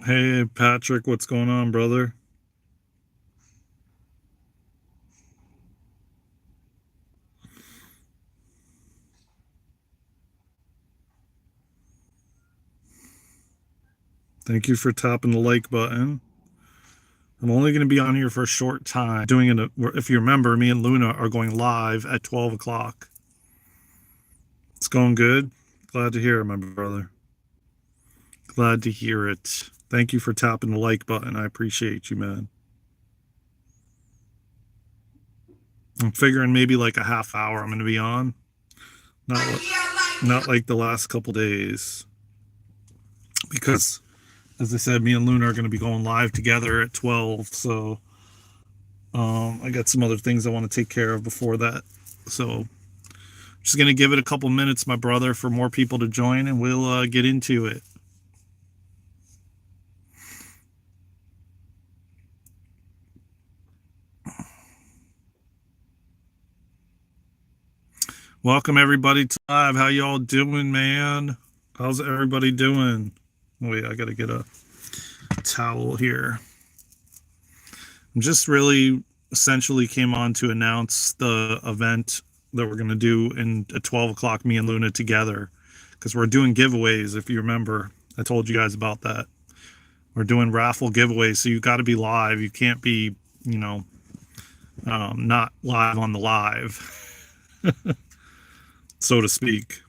Hey, Patrick, what's going on, brother? Thank you for tapping the like button. I'm only going to be on here for a short time. Doing it, if you remember, me and Luna are going live at 12 o'clock. It's going good. Glad to hear it, my brother. Glad to hear it. Thank you for tapping the like button. I appreciate you, man. I'm figuring maybe like a half hour I'm going to be on. Not, not like the last couple days. Because, as I said, me and Luna are going to be going live together at 12. So I got some other things I want to take care of before that. So just going to give it a couple minutes, my brother, for more people to join, and we'll get into it. Welcome, everybody, to live. How y'all doing, man? How's everybody doing? Wait, I got to get a towel here. I'm just really essentially came on to announce the event that we're going to do at 12 o'clock, me and Luna together, because we're doing giveaways. If you remember, I told you guys about that. We're doing raffle giveaways, so you got to be live. You can't be, not live on the live, so to speak.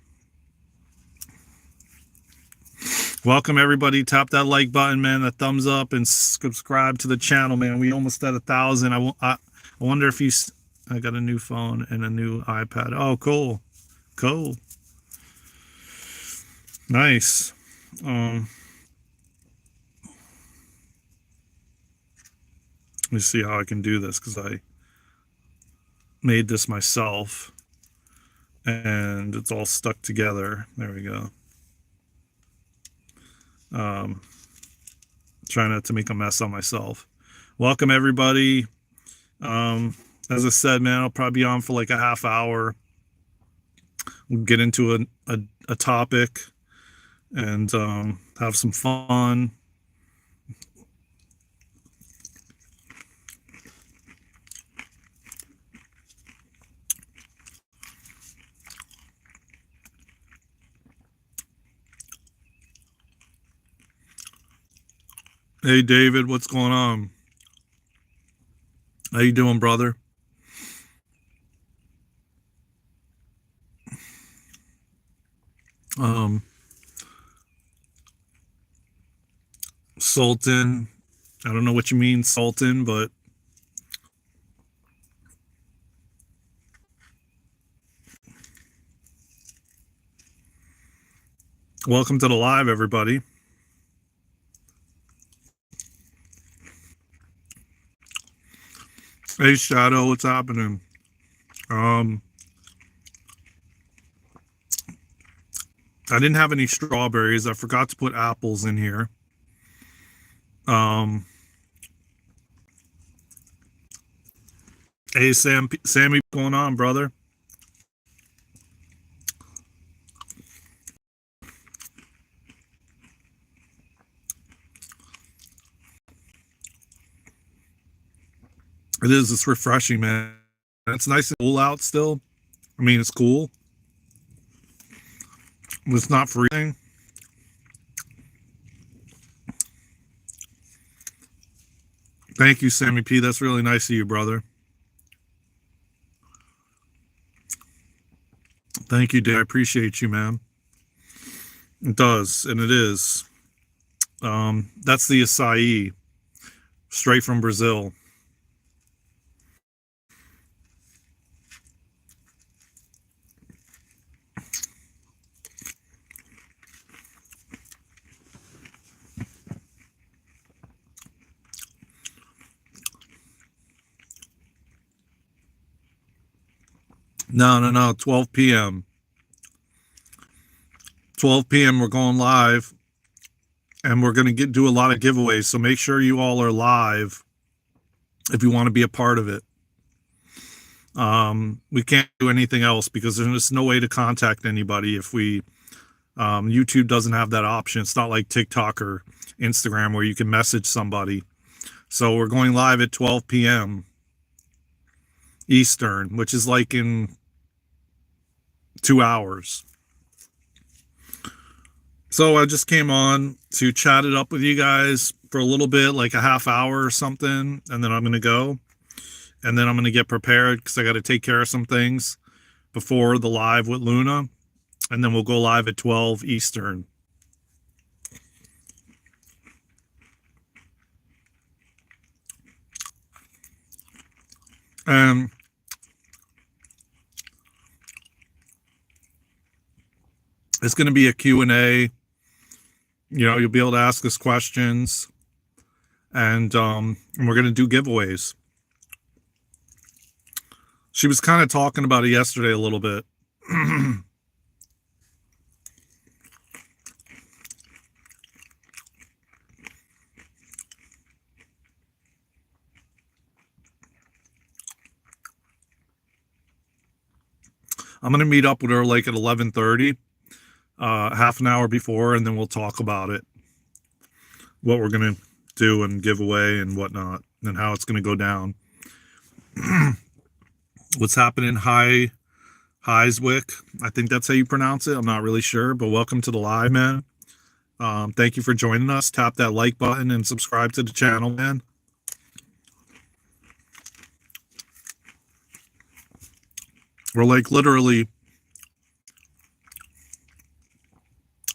Welcome, everybody. Tap that like button, man, that thumbs up, and subscribe to the channel, man. We almost at 1,000. I wonder if I got a new phone and a new iPad. Oh, cool, nice. Let me see how I can do this, because I made this myself and it's all stuck together. There we go. Try not to make a mess on myself. Welcome, everybody. As I said, man, I'll probably be on for like a half hour. We'll get into a topic and have some fun. Hey, David, what's going on? How you doing, brother? Sultan. I don't know what you mean, Sultan, but welcome to the live, everybody. Hey, Shadow, what's happening? I didn't have any strawberries. I forgot to put apples in here. Hey, Sammy, what's going on, brother? It is. It's refreshing, man. It's nice and cool out still. I mean, it's cool. But it's not freezing. Thank you, Sammy P. That's really nice of you, brother. Thank you, Dave. I appreciate you, man. It does, and it is. That's the acai, straight from Brazil. No. 12 p.m. 12 p.m. We're going live, and we're going to do a lot of giveaways. So make sure you all are live if you want to be a part of it. We can't do anything else because there's no way to contact anybody if we YouTube doesn't have that option. It's not like TikTok or Instagram where you can message somebody. So we're going live at 12 p.m. Eastern, which is like in 2 hours. So I just came on to chat it up with you guys for a little bit, like a half hour or something, and then I'm going to go. And then I'm going to get prepared because I got to take care of some things before the live with Luna. And then we'll go live at 12 Eastern. And it's going to be a Q&A. You know, you'll be able to ask us questions. And we're going to do giveaways. She was kind of talking about it yesterday a little bit. I'm going to meet up with her like at 11:30, half an hour before, and then we'll talk about it, what we're going to do and give away and whatnot, and how it's going to go down. What's happening? Heiswick. I think that's how you pronounce it. I'm not really sure, but welcome to the live, man. Thank you for joining us. Tap that like button and subscribe to the channel, man. We're like literally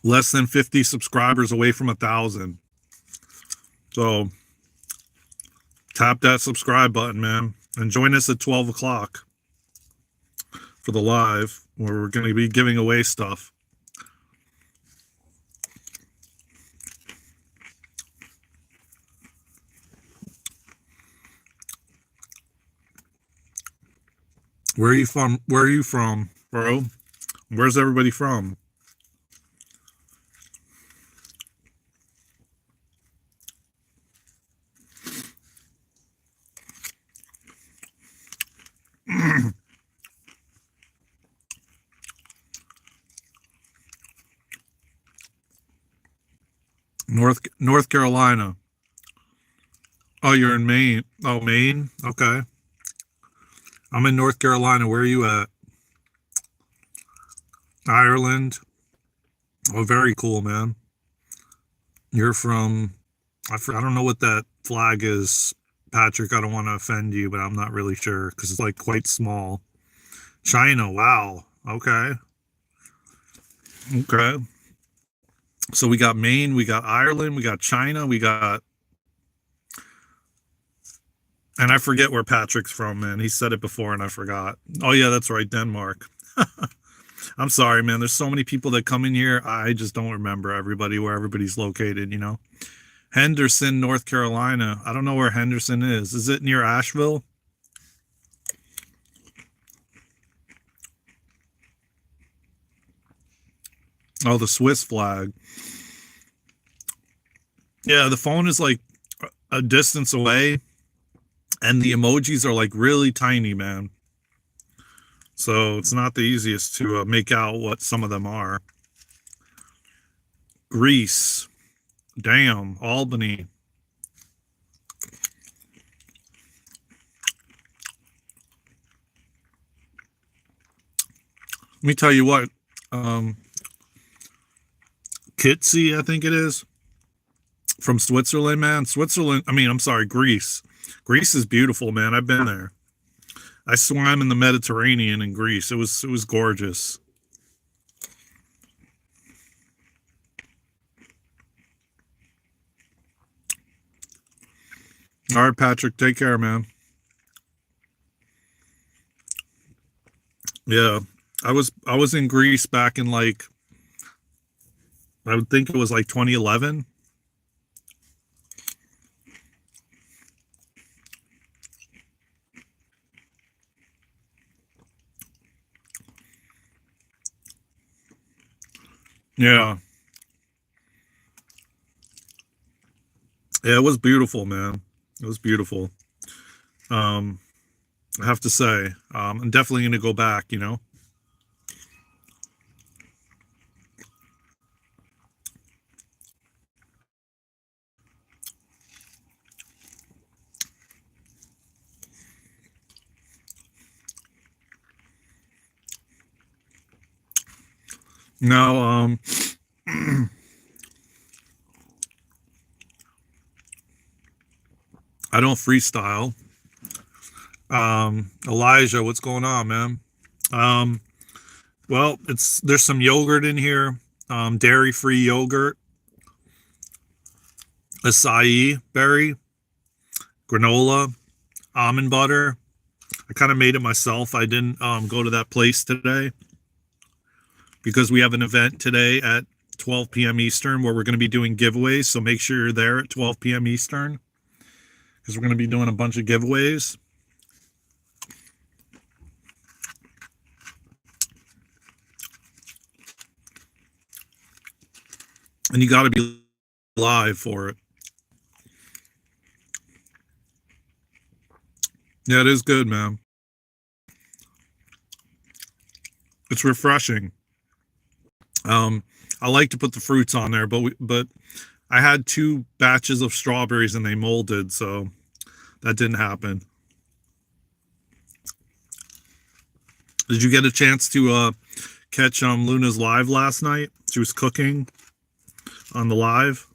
less than 50 subscribers away from 1,000. So tap that subscribe button, man, and join us at 12 o'clock for the live where we're going to be giving away stuff. Where are you from? Where are you from, bro? Where's everybody from? North Carolina. Oh, you're in Maine. Oh, Maine. Okay. I'm in North Carolina. Where are you at? Ireland. Oh, very cool, man. You're from, I don't know what that flag is, Patrick. I don't want to offend you, but I'm not really sure because it's like quite small. China. Wow. Okay. Okay. So we got Maine, we got Ireland, we got China, we got, and I forget where Patrick's from, man. He said it before and I forgot. Oh yeah, that's right, Denmark. I'm sorry, man. There's so many people that come in here. I just don't remember everybody, where everybody's located, you know. Henderson, North Carolina. I don't know where Henderson is. Is it near Asheville? Oh, the Swiss flag. Yeah, the phone is like a distance away, and the emojis are like really tiny, man. So it's not the easiest to make out what some of them are. Greece. Damn. Albany. Let me tell you what. Kitsy, I think it is. From Switzerland, man. Switzerland, I mean, I'm sorry, Greece. Greece is beautiful, man. I've been there. I swam in the Mediterranean in Greece. It was gorgeous. All right, Patrick, take care, man. Yeah. I was in Greece back in like, I would think it was like 2011. Yeah. Yeah, it was beautiful, man. It was beautiful. I have to say, I'm definitely going to go back, you know. No, I don't freestyle. Elijah, what's going on, man? Um, well, there's some yogurt in here, dairy-free yogurt, acai berry, granola, almond butter. I kind of made it myself. I didn't go to that place today because we have an event today at 12 p.m. Eastern where we're going to be doing giveaways. So make sure you're there at 12 p.m. Eastern because we're going to be doing a bunch of giveaways. And you got to be live for it. Yeah, it is good, man. It's refreshing. I like to put the fruits on there, but I had 2 batches of strawberries and they molded, so that didn't happen. Did you get a chance to catch Luna's live last night? She was cooking on the live.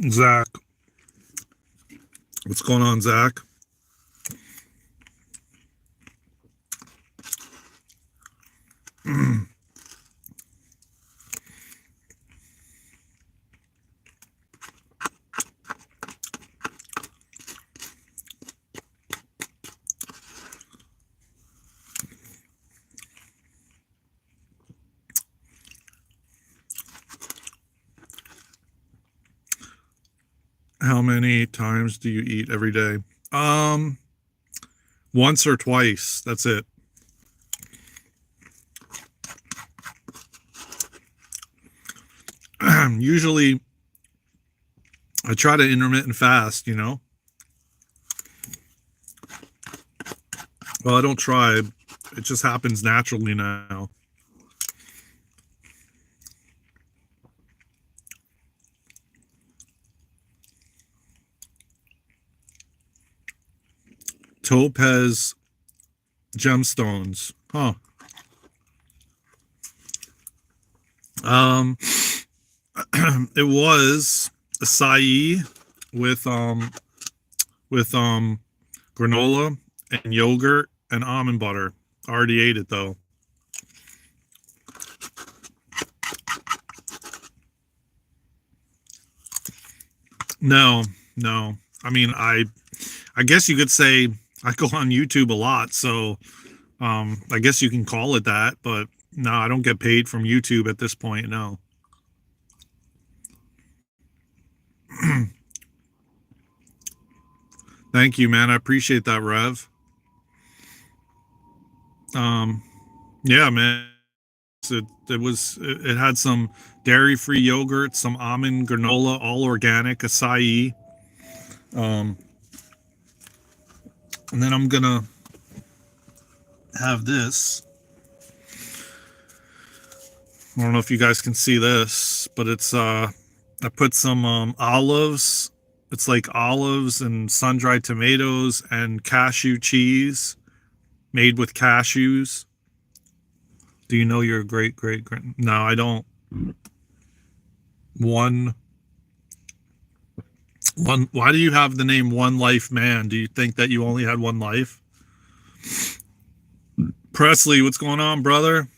Zach. What's going on, Zach? How many times do you eat every day? Once or twice. That's it. Usually, I try to intermittent fast, you know? Well, I don't try. It just happens naturally now. Topaz gemstones. Huh. It was acai with granola and yogurt and almond butter. I already ate it though. No, no. I mean, I guess you could say I go on YouTube a lot, so I guess you can call it that, but no, I don't get paid from YouTube at this point, no. Thank you, man. I appreciate that, Rev. Um, yeah, man. It had some dairy-free yogurt, some almond granola, all organic, acai. Um, and then I'm gonna have this. I don't know if you guys can see this, but it's I put some olives. It's like olives and sun-dried tomatoes and cashew cheese made with cashews. Do you know your great? No, I don't. One. Why do you have the name One Life Man? Do you think that you only had one life? Presley, what's going on, brother?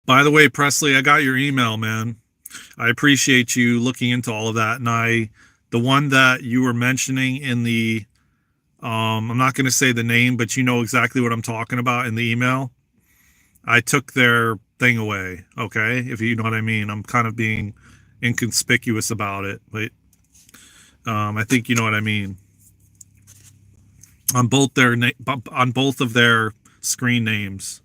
By the way, Presley, I got your email, man. I appreciate you looking into all of that. And the one that you were mentioning in the, I'm not going to say the name, but you know exactly what I'm talking about in the email. I took their thing away. Okay. If you know what I mean, I'm kind of being inconspicuous about it, but, I think you know what I mean. On both of their screen names.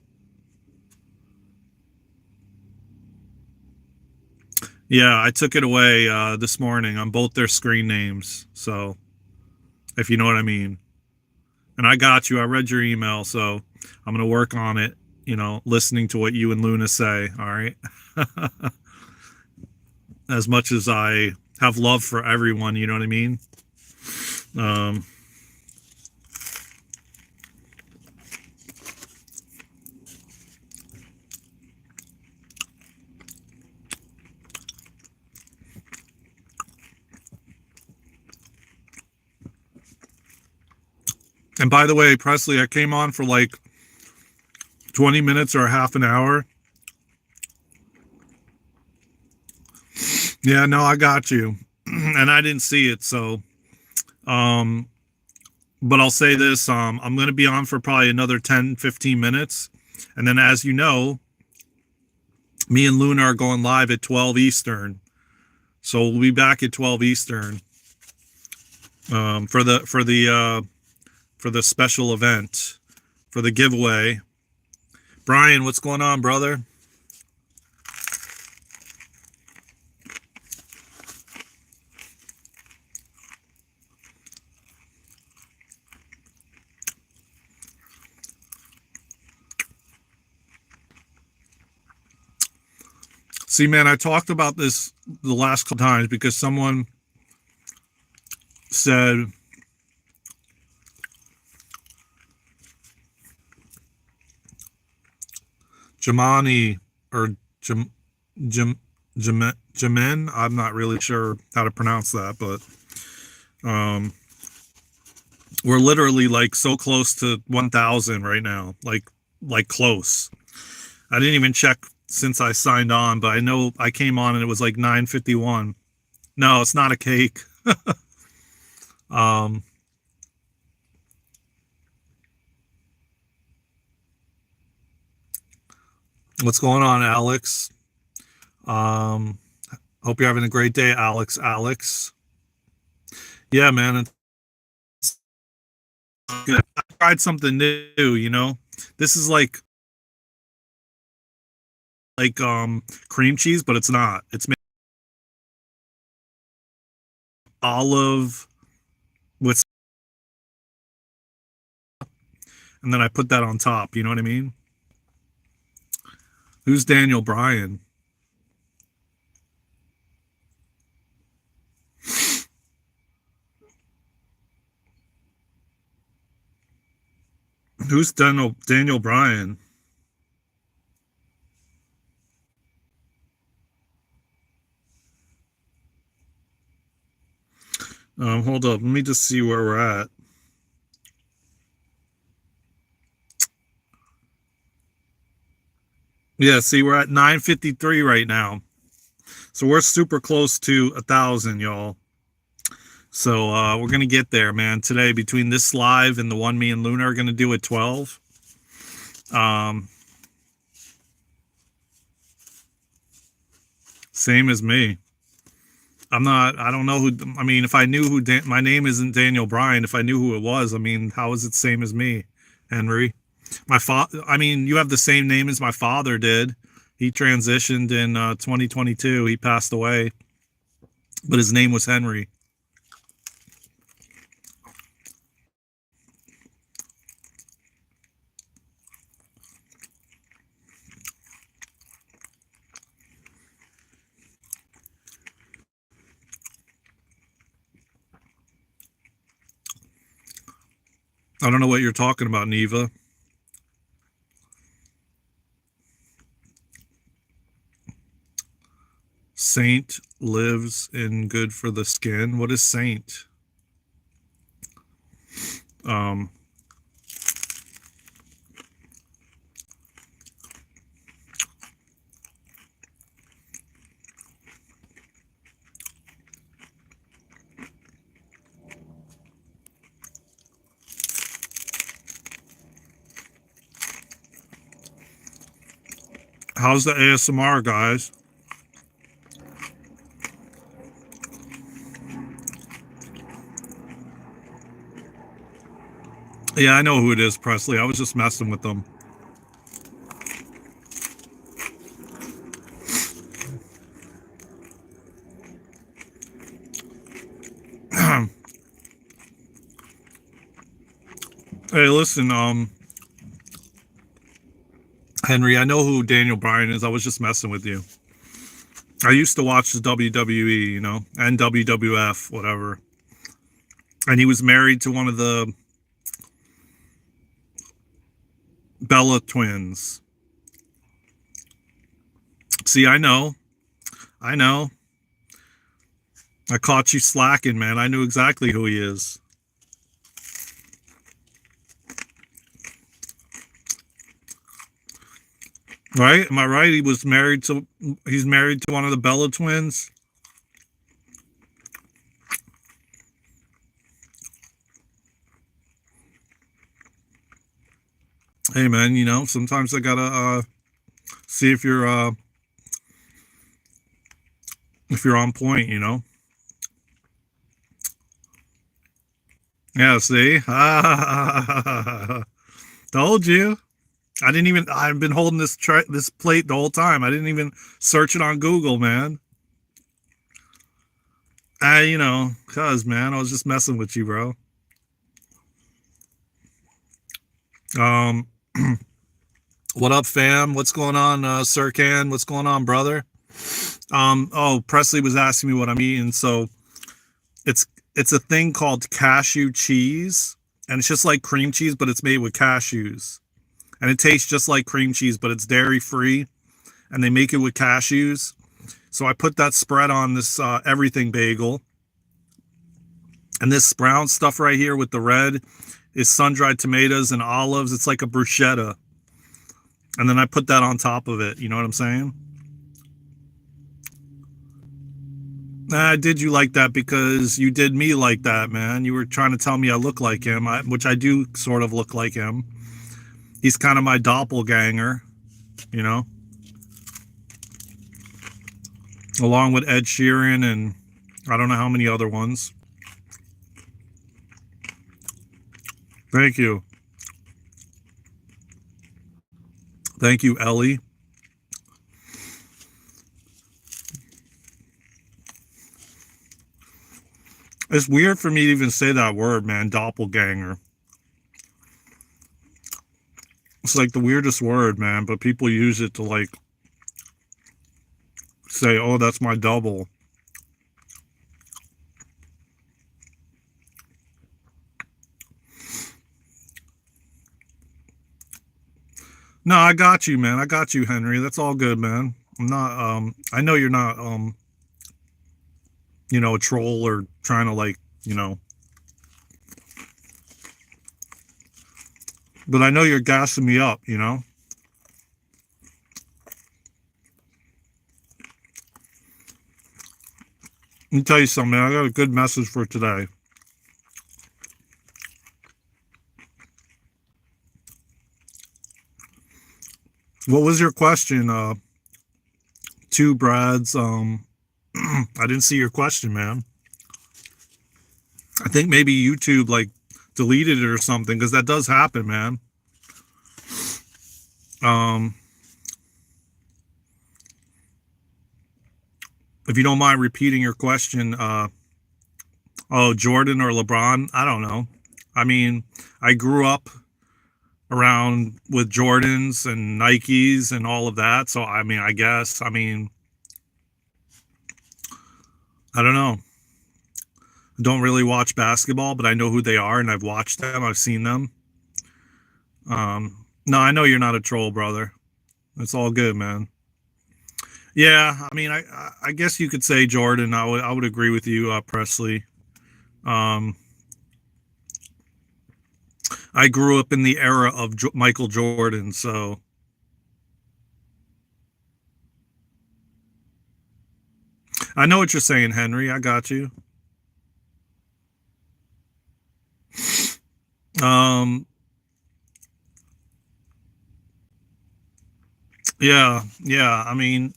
Yeah, I took it away this morning on both their screen names. So, if you know what I mean. And I got you. I read your email, so I'm going to work on it, listening to what you and Luna say. All right. As much as I have love for everyone, you know what I mean? Um, and by the way, Presley, I came on for like 20 minutes or half an hour. Yeah, no, I got you. And I didn't see it, so but I'll say this, I'm going to be on for probably another 10-15 minutes. And then as you know, me and Luna are going live at 12 Eastern. So we'll be back at 12 Eastern for the special event, for the giveaway. Brian, what's going on, brother? See, man, I talked about this the last couple times because someone said, Jamani or Jamin, I'm not really sure how to pronounce that, but we're literally like so close to 1,000 right now, like close. I didn't even check since I signed on, but I know I came on and it was like 9:51. No, it's not a cake. What's going on, Alex? Hope you're having a great day, Alex. Yeah, man, it's good. I tried something new. This is like cream cheese, but it's not. It's made olive with, and then I put that on top. You know what I mean? Who's Daniel Bryan? Who's Daniel Bryan? Hold up. Let me just see where we're at. Yeah, see, we're at 9:53 right now. So we're super close to 1,000, y'all. So we're gonna get there, man. Today, between this live and the one me and Luna are gonna do at 12. Same as me. I don't know who. I mean, if I knew who my name isn't Daniel Bryan. If I knew who it was, I mean, how is it same as me, Henry? My father. I mean, you have the same name as my father did. He transitioned in 2022. He passed away, but his name was Henry. I don't know what you're talking about, Neva. Saint lives in good for the skin. What is saint? How's the ASMR, guys? Yeah, I know who it is, Presley. I was just messing with them. Hey, listen, Henry, I know who Daniel Bryan is. I was just messing with you. I used to watch the WWE, you know, and WWF, whatever. And he was married to one of the Bella twins. See, I know. I know. I caught you slacking, man. I knew exactly who he is. Right? Am I right? He's married to one of the Bella twins. Hey man, you know, sometimes I gotta see if you're on point, you know. Yeah, see? Told you. I've been holding this plate the whole time. I didn't even search it on Google, man. You know, cuz man, I was just messing with you, bro. Um what up, fam? What's going on, Sir Can? What's going on, brother? Oh, Presley was asking me what I'm eating, so it's it's a thing called cashew cheese, and it's just like cream cheese, but it's made with cashews. And it tastes just like cream cheese, but it's dairy free, and they make it with cashews. So I put that spread on this everything bagel, and this brown stuff right here with the red is sun-dried tomatoes and olives. It's like a bruschetta, and then I put that on top of it. You know what I'm saying? Did you like that? Because you did me like that, man. You were trying to tell me I look like him, which I do sort of look like him. He's kind of my doppelganger, you know, along with Ed Sheeran and I don't know how many other ones. Thank you. Thank you, Ellie. It's weird for me to even say that word, man, doppelganger. It's like the weirdest word, man, but people use it to like say, oh, that's my double. No, I got you, man. I got you, Henry. That's all good, man. I'm not, I know you're not, you know, a troll or trying to like, you know, but I know you're gassing me up, you know? Let me tell you something, man. I got a good message for today. What was your question? Two Brads. I didn't see your question, man. I think maybe YouTube like deleted it or something because that does happen, man. If you don't mind repeating your question, oh, Jordan or LeBron? I don't know. I mean, I grew up around with Jordans and Nikes and all of that. So, I mean, I guess, I mean, I don't know. I don't really watch basketball, but I know who they are and I've watched them. I've seen them. No, I know you're not a troll, brother. It's all good, man. Yeah, I mean, I guess you could say Jordan. I would agree with you, Presley. Um, I grew up in the era of Michael Jordan, so I know what you're saying, Henry. I got you. Um, yeah, yeah. I mean,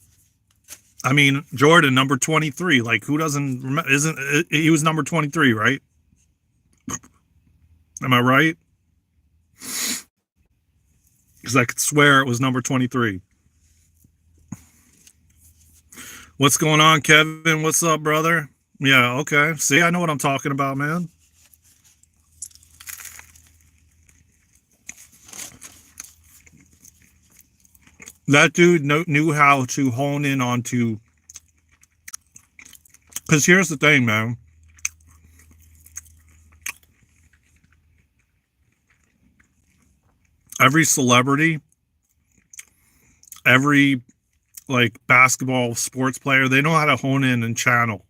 Jordan, number 23. Like, who doesn't remember? Isn't he was number 23, right? Am I right? Because I could swear it was number 23. What's going on, Kevin? What's up, brother? Yeah, okay. See, I know what I'm talking about, man. That dude knew how to hone in onto. Because here's the thing, man. Every celebrity, every like basketball sports player, they know how to hone in and channel.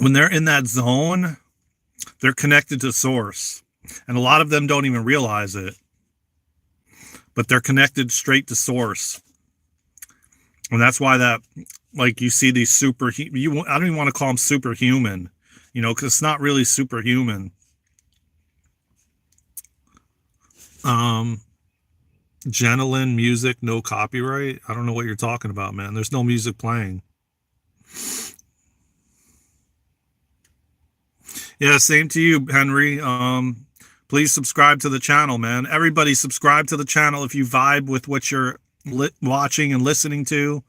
When they're in that zone, they're connected to source. And a lot of them don't even realize it. But they're connected straight to source. And that's why that, like, you see these I don't even want to call them superhuman, because it's not really superhuman. Gentleman music, no copyright. I don't know what you're talking about, man. There's no music playing. Yeah, same to you, Henry. Please subscribe to the channel, man. Everybody subscribe to the channel if you vibe with what you're watching and listening to.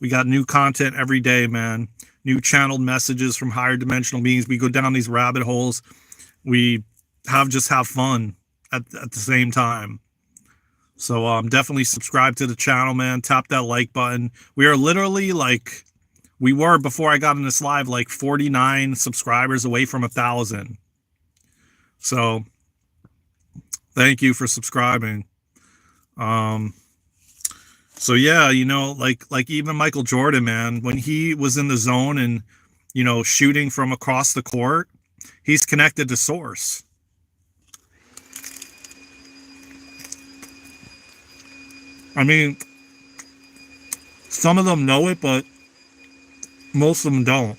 We got new content every day, man. New channeled messages from higher dimensional beings. We go down these rabbit holes. We just have fun at the same time. So definitely subscribe to the channel, man. Tap that like button. We are literally like, we were before I got in this live, like 49 subscribers away from 1,000. So thank you for subscribing. So yeah, like even Michael Jordan, man, when he was in the zone and, shooting from across the court, he's connected to source. I mean, some of them know it, but most of them don't.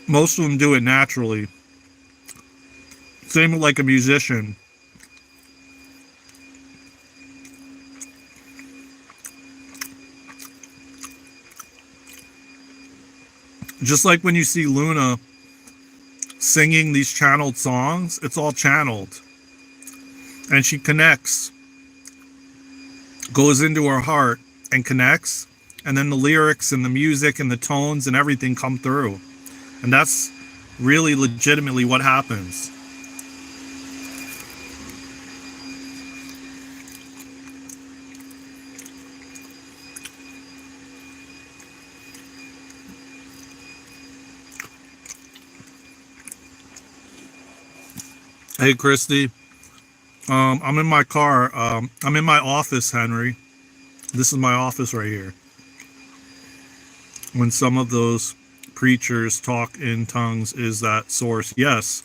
Most of them do it naturally. Same with like a musician. Just like when you see Luna singing these channeled songs, it's all channeled. And she connects, goes into her heart and connects. And then the lyrics and the music and the tones and everything come through. And that's really legitimately what happens. Hey, Christy. I'm in my car. I'm in my office, Henry. This is my office right here. When some of those preachers talk in tongues, is that source? Yes.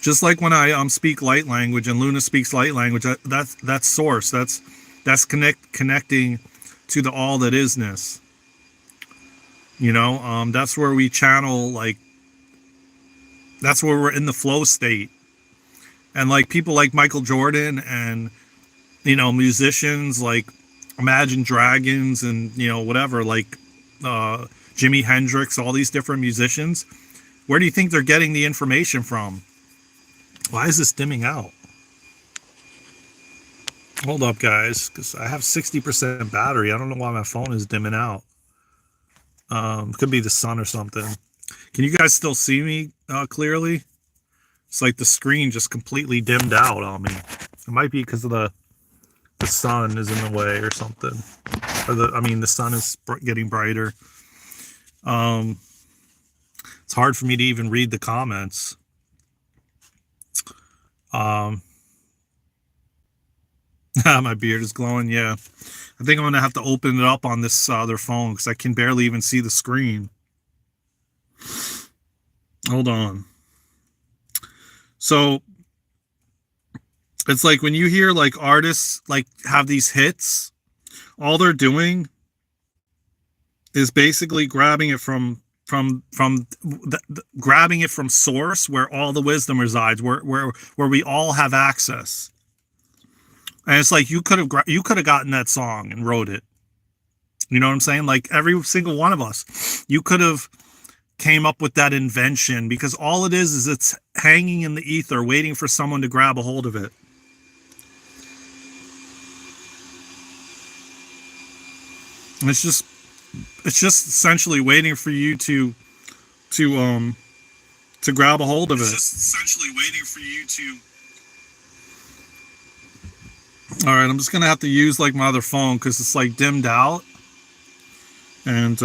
Just like when I speak light language and Luna speaks light language, that's source. That's connecting to the all that isness. That's where we channel, like, that's where we're in the flow state. And like people like Michael Jordan and, musicians like Imagine Dragons and, whatever, like Jimi Hendrix, all these different musicians. Where do you think they're getting the information from? Why is this dimming out? Hold up, guys, because I have 60% battery. I don't know why my phone is dimming out. Could be the sun or something. Can you guys still see me clearly? It's like the screen just completely dimmed out on me. It might be because of the sun is in the way or something. Or the sun is getting brighter. It's hard for me to even read the comments. My beard is glowing. Yeah, I think I'm gonna have to open it up on this other phone because I can barely even see the screen. Hold on. So it's like when you hear like artists like have these hits, all they're doing is basically grabbing it from grabbing it from source, where all the wisdom resides, where we all have access. And it's like you could have gotten that song and wrote it. You know what I'm saying? Like every single one of us, you could have came up with that invention, because all it is it's hanging in the ether waiting for someone to grab a hold of it. And it's just essentially waiting for you to grab a hold of it. It's just essentially waiting for you to All right, I'm just gonna have to use like my other phone because it's like dimmed out. And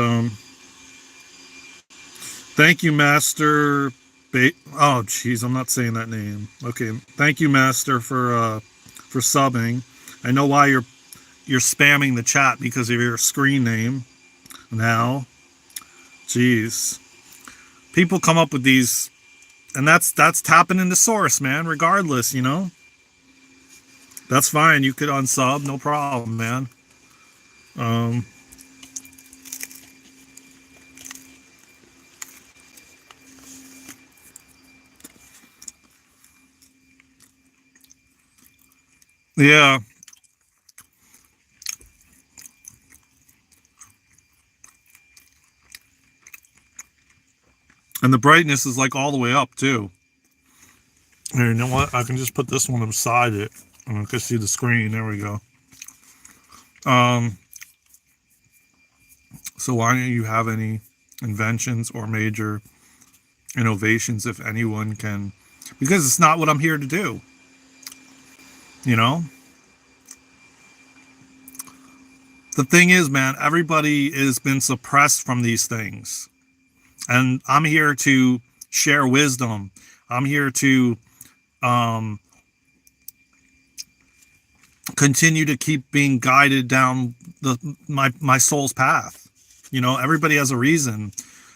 thank you, Master. Oh, jeez, I'm not saying that name. Okay, thank you, Master, for subbing. I know why you're spamming the chat because of your screen name now. Jeez, people come up with these, and that's tapping into source, man. Regardless, that's fine. You could unsub, no problem, man. Um, yeah, and the brightness is like all the way up too. Here, you know what? I can just put this one beside it, and I can see the screen. There we go. Um, so why don't you have any inventions or major innovations, if anyone can? Because it's not what I'm here to do. You know, the thing is, man, everybody has been suppressed from these things, and I'm here to share wisdom. I'm here to um, continue to keep being guided down my soul's path. Everybody has a reason.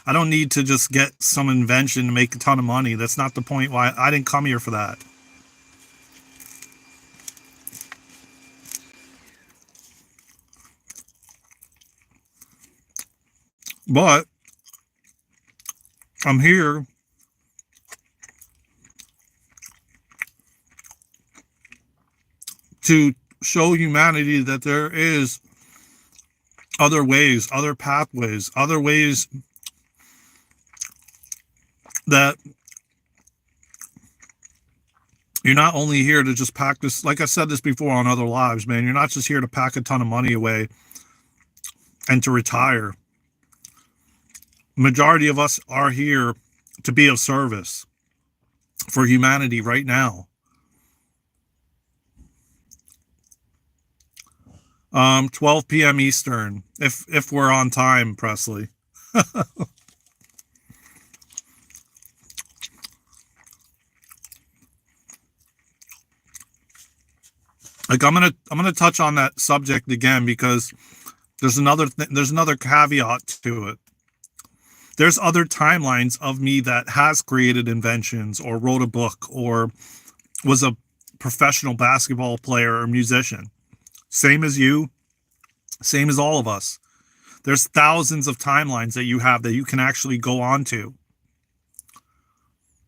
I don't need to just get some invention to make a ton of money. That's not the point. Why I didn't come here for that. But I'm here to show humanity that there is other ways, other pathways, other ways that you're not only here to just pack this, like I said this before on other lives, man, you're not just here to pack a ton of money away and to retire. Majority of us are here to be of service for humanity right now. 12 p.m. Eastern, if we're on time, Presley. Like I'm gonna touch on that subject again because there's another caveat to it. There's other timelines of me that has created inventions or wrote a book or was a professional basketball player or musician. Same as you, same as all of us. There's thousands of timelines that you have that you can actually go on to.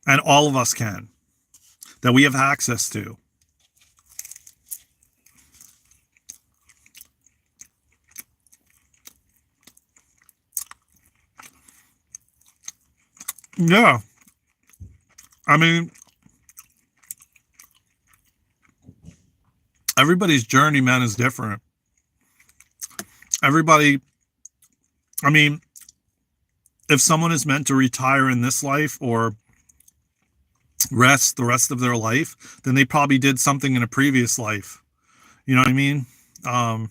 And all of us can, that we have access to. Yeah. I mean, everybody's journey, man, is different. Everybody, I mean, if someone is meant to retire in this life or rest the rest of their life, then they probably did something in a previous life. You know what I mean? Um,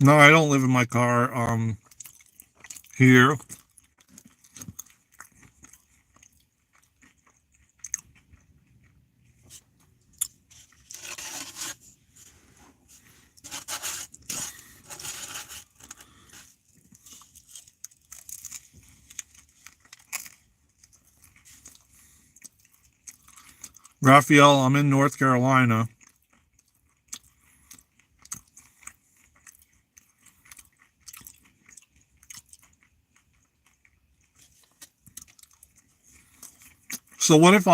no, I don't live in my car here. Raphael, I'm in North Carolina. So what if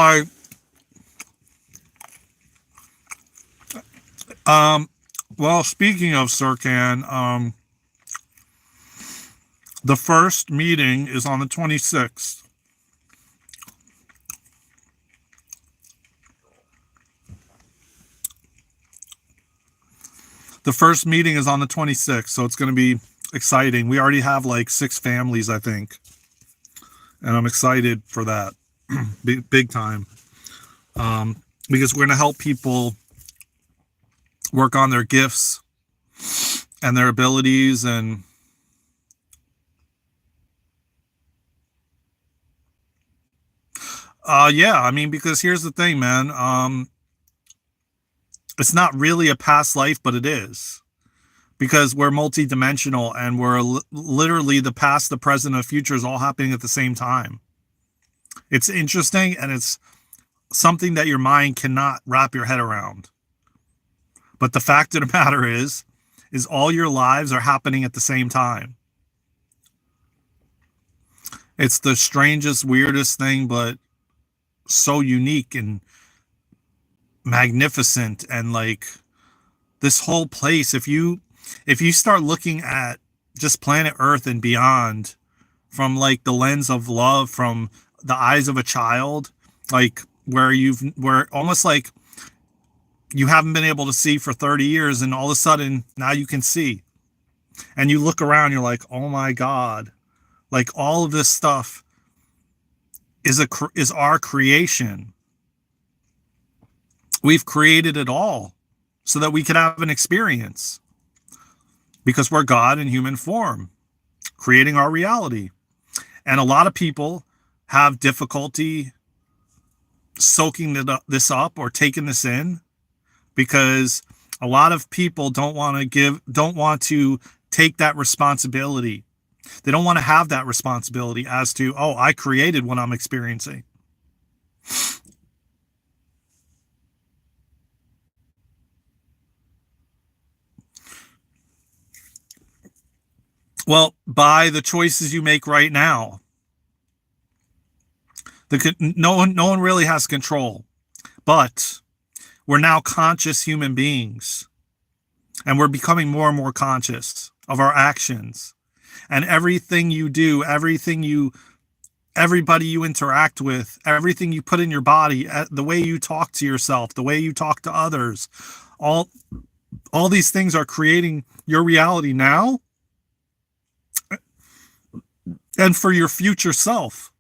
well, speaking of Sirkan, the first meeting is on the 26th. The first meeting is on the 26th, so it's going to be exciting. We already have like 6 families, I think, and I'm excited for that. Big time. Because we're going to help people work on their gifts and their abilities. And yeah, I mean, because here's the thing, man. It's not really a past life, but it is, because we're multidimensional, and we're literally the past, the present, and the future is all happening at the same time. It's interesting, and it's something that your mind cannot wrap your head around. But the fact of the matter is all your lives are happening at the same time. It's the strangest, weirdest thing, but so unique and magnificent. And like, this whole place, if you start looking at just planet Earth and beyond from like the lens of love, from the eyes of a child, like where almost like you haven't been able to see for 30 years, and all of a sudden now you can see, and you look around, you're like, oh my God, like all of this stuff is our creation. We've created it all so that we could have an experience, because we're God in human form, creating our reality. And a lot of people have difficulty soaking this up or taking this in, because a lot of people don't want to take that responsibility. They don't want to have that responsibility as to, oh, I created what I'm experiencing. Well, by the choices you make right now, no one really has control, but we're now conscious human beings, and we're becoming more and more conscious of our actions, and everything you do, everybody you interact with, everything you put in your body, the way you talk to yourself, the way you talk to others, all these things are creating your reality now and for your future self.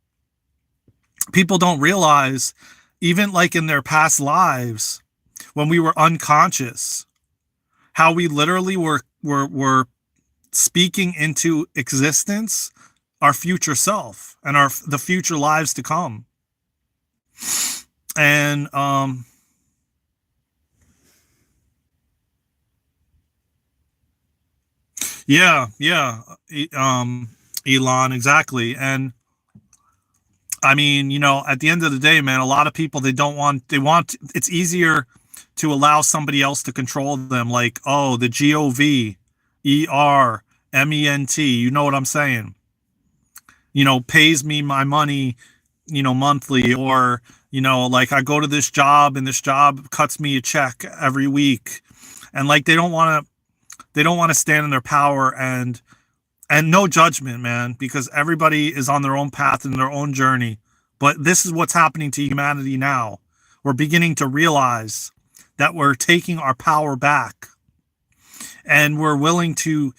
People don't realize, even like in their past lives, when we were unconscious, how we literally were speaking into existence our future self and the future lives to come. And yeah, Elon, exactly. And I mean, at the end of the day, man, a lot of people, it's easier to allow somebody else to control them. Like, oh, the GOVERMENT, you know what I'm saying? Pays me my money, monthly, or, like I go to this job and this job cuts me a check every week. And like, they don't want to stand in their power, and no judgment, man, because everybody is on their own path and their own journey. But this is what's happening to humanity now. We're beginning to realize that we're taking our power back, and we're willing to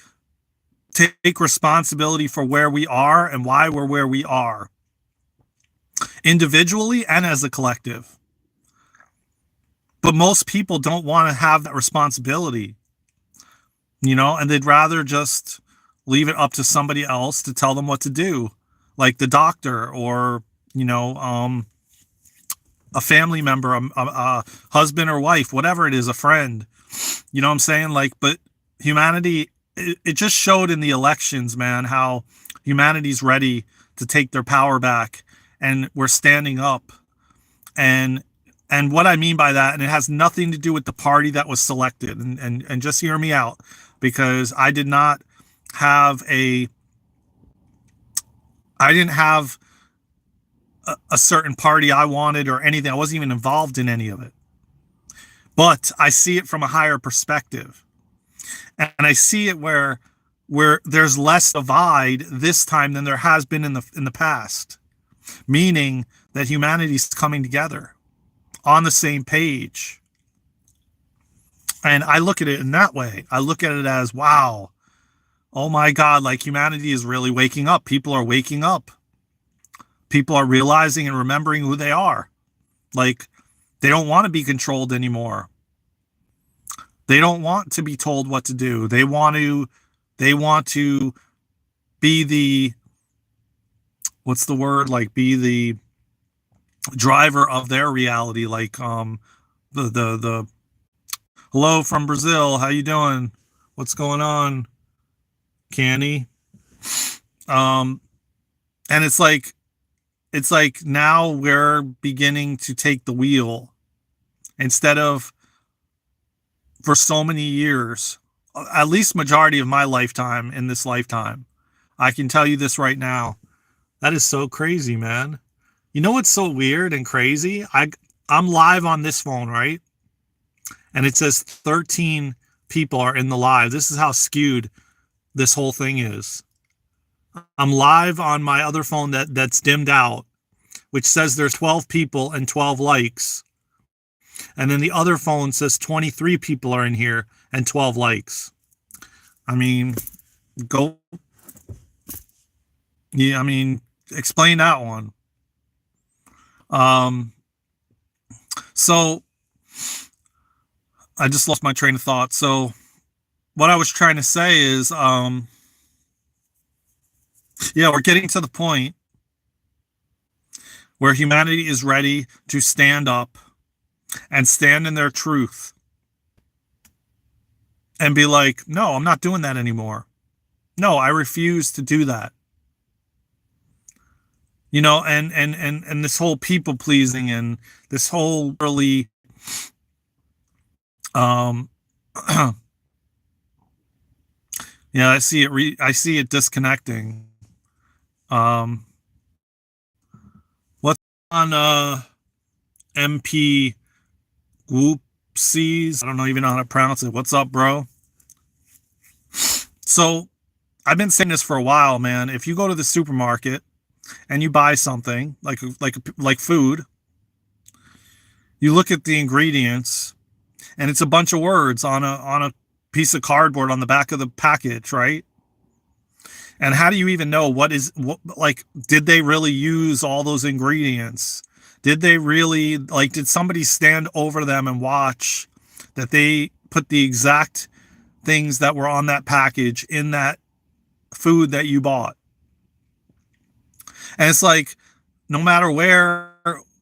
take responsibility for where we are and why we're where we are, individually and as a collective. But most people don't want to have that responsibility, and they'd rather just leave it up to somebody else to tell them what to do, like the doctor, or a family member, a husband or wife, whatever it is, a friend. You know what I'm saying? Like, but humanity, it just showed in the elections, man, how humanity's ready to take their power back, and we're standing up. And what I mean by that, and it has nothing to do with the party that was selected, and just hear me out, because I didn't have a certain party I wanted or anything. I wasn't even involved in any of it. But I see it from a higher perspective. And I see it where there's less divide this time than there has been in the past. Meaning that humanity's coming together on the same page. And I look at it in that way. I look at it as, wow, oh my God, like humanity is really waking up. People are waking up. People are realizing and remembering who they are. Like, they don't want to be controlled anymore. They don't want to be told what to do. They want to be the, what's the word? Like, be the driver of their reality. Like, the hello from Brazil. How you doing? What's going on, Canny? Um, and it's like now we're beginning to take the wheel instead of, for so many years, at least majority of my lifetime, in this lifetime. I can tell you this right now. That is so crazy, man. You know what's so weird and crazy? I'm live on this phone, right? And it says 13 people are in the live. This is how skewed this whole thing is. I'm live on my other phone that's dimmed out, which says there's 12 people and 12 likes. And then the other phone says 23 people are in here and 12 likes. I mean, go. Yeah, I mean, explain that one. So I just lost my train of thought. So what I was trying to say is, yeah, we're getting to the point where humanity is ready to stand up and stand in their truth and be like, no, I'm not doing that anymore. No, I refuse to do that. You know, and this whole people pleasing and this whole really, um, yeah, I see it. I see it disconnecting. What's on MP Whoopsies? I don't know even know how to pronounce it. What's up, bro? So I've been saying this for a while, man. If you go to the supermarket and you buy something like food, you look at the ingredients, and it's a bunch of words on a piece of cardboard on the back of the package, right? And how do you even know what, like, did they really use all those ingredients? Did they really, like, did somebody stand over them and watch that they put the exact things that were on that package in that food that you bought? And it's like, no matter where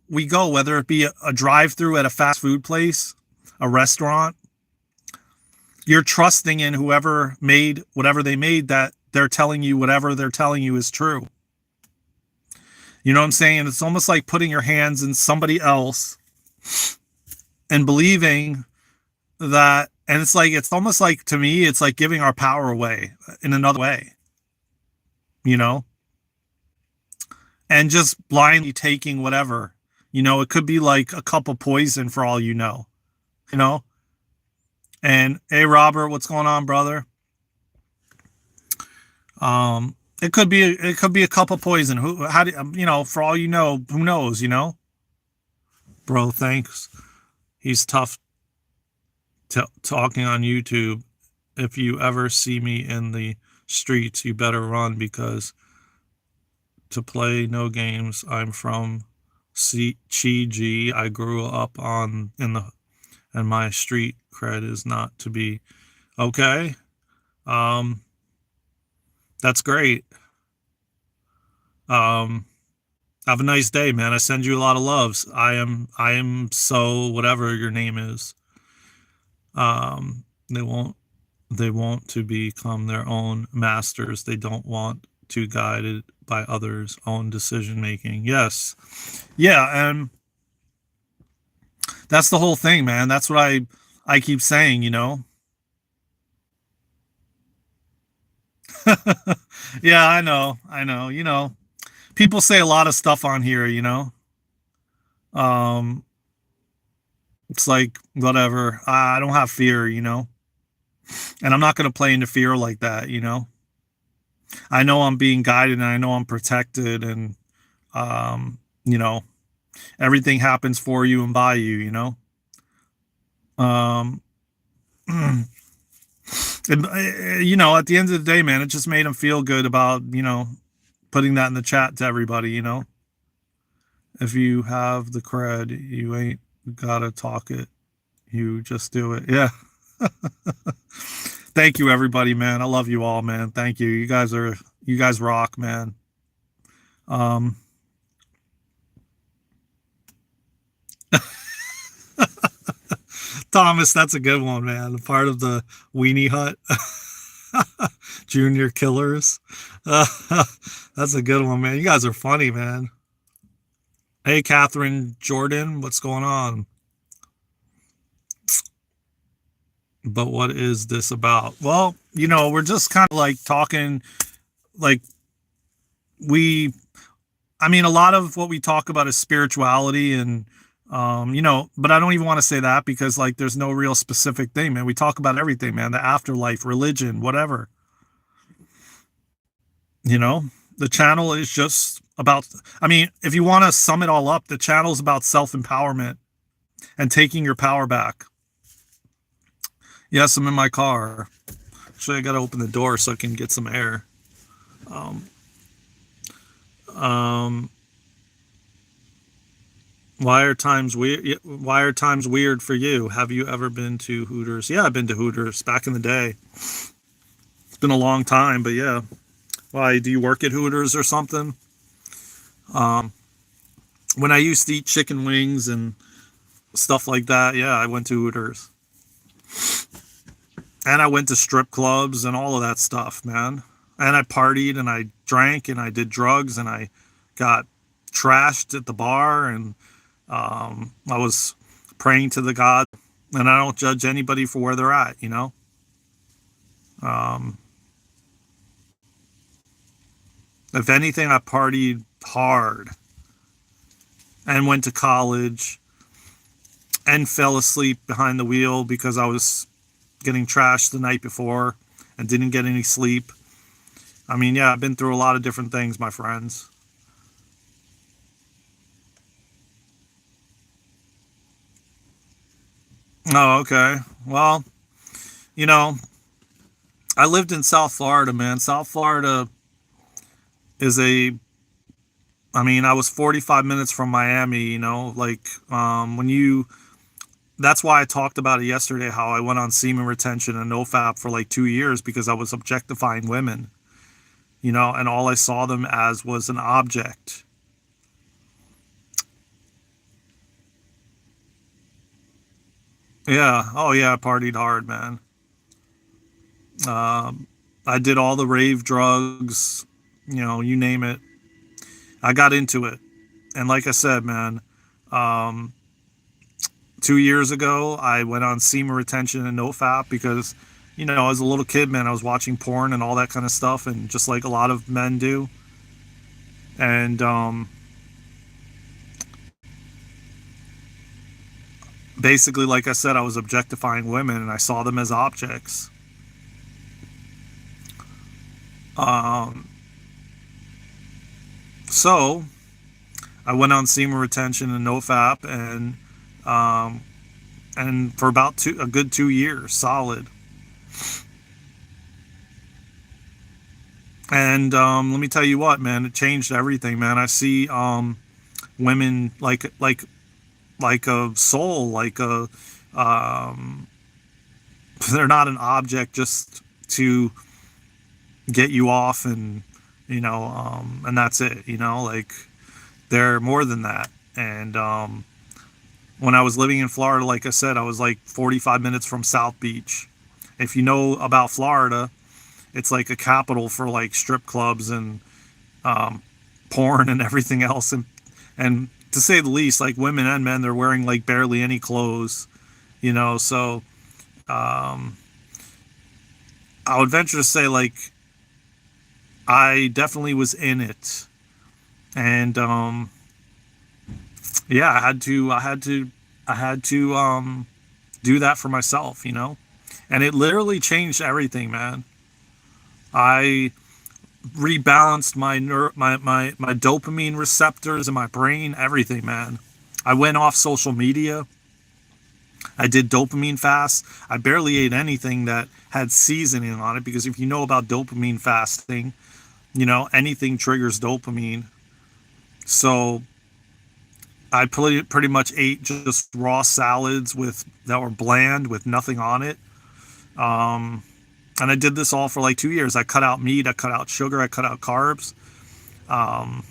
we go, whether it be a drive-through at a fast food place, a restaurant, you're trusting in whoever made whatever they made, that they're telling you whatever they're telling you is true. You know what I'm saying? It's almost like putting your hands in somebody else and believing that. And it's almost like, to me, it's like giving our power away in another way, you know, and just blindly taking whatever, you know. It could be like a cup of poison for all you know, you know. And hey, Robert, what's going on, brother? It could be a cup of poison. How do you know? For all you know, who knows? You know, bro. Thanks. He's tough talking on YouTube. If you ever see me in the streets, you better run, because to play no games. I'm from Chi. I grew up and my street cred is not to be okay. That's great. Have a nice day, man. I send you a lot of loves. I am so whatever your name is. They want to become their own masters. They don't want to guided by others' own decision making. Yes. Yeah, and that's the whole thing, man. That's what I keep saying, you know. Yeah, I know. I know. You know, people say a lot of stuff on here, you know. Um, it's like, whatever. I don't have fear, you know, and I'm not going to play into fear like that, you know. I know I'm being guided, and I know I'm protected, and, you know, everything happens for you and by you, you know. Um, And, at the end of the day, man, it just made him feel good about, putting that in the chat to everybody. If you have the cred, you ain't gotta talk it. You just do it. Yeah. Thank you, everybody, man. I love you all, man. Thank you. You guys rock, man. Um, Thomas, that's a good one, man. Part of the weenie hut. Junior killers. That's a good one, man. You guys are funny, man. Hey, Catherine Jordan, what's going on? But what is this about? Well, we're just kind of like talking, like we, I mean, a lot of what we talk about is spirituality and, but I don't even want to say that because like there's no real specific thing, man. We talk about everything, man. The afterlife, religion, whatever. The channel is just about, I mean, if you want to sum it all up, the channel is about self-empowerment and taking your power back. Yes, I'm in my car. Actually, I got to open the door so I can get some air. Why are times weird? Why are times weird for you? Have you ever been to Hooters? Yeah, I've been to Hooters back in the day. It's been a long time, but yeah. Why, do you work at Hooters or something? When I used to eat chicken wings and stuff like that, yeah, I went to Hooters. And I went to strip clubs and all of that stuff, man. And I partied and I drank and I did drugs and I got trashed at the bar and I was praying to the God. And I don't judge anybody for where they're at, If anything, I partied hard and went to college and fell asleep behind the wheel because I was getting trashed the night before and didn't get any sleep. I mean, yeah, I've been through a lot of different things, my friends. Oh, okay. Well, I lived in South Florida, man. South Florida is I mean, I was 45 minutes from Miami, like, that's why I talked about it yesterday, how I went on semen retention and nofap for like 2 years because I was objectifying women, and all I saw them as was an object. Yeah. Oh yeah. I partied hard, man. I did all the rave drugs, you name it. I got into it. And like I said, man, um, 2 years ago, I went on semen retention and nofap because, as a little kid, man, I was watching porn and all that kind of stuff, and just like a lot of men do. And basically, like I said, I was objectifying women and I saw them as objects. Um, so I went on semen retention and nofap, um, and for about a good 2 years, solid. And let me tell you what, man, it changed everything, man. I see women like a soul, like a they're not an object just to get you off and and that's it, like they're more than that. And when I was living in Florida, like I said, I was like 45 minutes from South Beach. If you know about Florida, it's like a capital for like strip clubs and porn and everything else. And to say the least, like women and men, they're wearing like barely any clothes, So I would venture to say like I definitely was in it, and yeah, I had to do that for myself, and it literally changed everything, man. I rebalanced my dopamine receptors in my brain, everything, man. I went off social media. I did dopamine fast. I barely ate anything that had seasoning on it, because if you know about dopamine fasting, anything triggers dopamine. So I pretty much ate just raw salads that were bland with nothing on it. Um, and I did this all for like 2 years. I cut out meat, I cut out sugar, I cut out carbs. Um,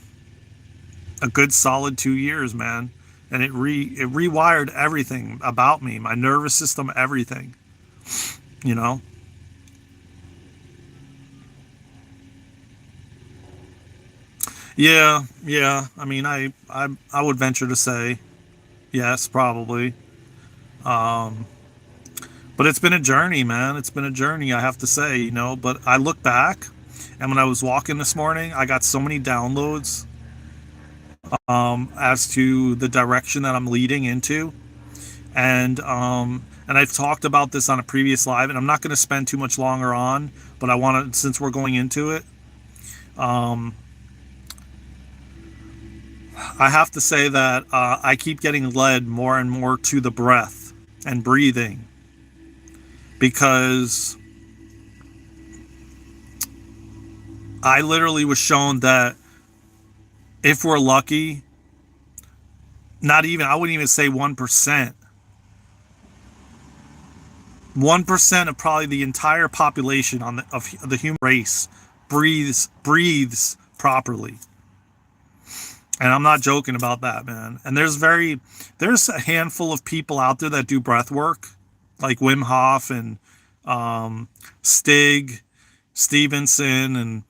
a good solid 2 years, man. And it rewired everything about me, my nervous system, everything. You know. Yeah, yeah. I mean, I would venture to say yes, probably. Um, but it's been a journey, man. It's been a journey, I have to say, But I look back, and when I was walking this morning, I got so many downloads as to the direction that I'm leading into. And I've talked about this on a previous live, and I'm not going to spend too much longer on, but I want to, since we're going into it, um, I have to say that I keep getting led more and more to the breath and breathing, because I literally was shown that if we're lucky, not even, I wouldn't even say 1%. 1% of probably the entire population of the human race breathes properly. And I'm not joking about that, man. And there's a handful of people out there that do breath work, like Wim Hof and Stig Stevenson, and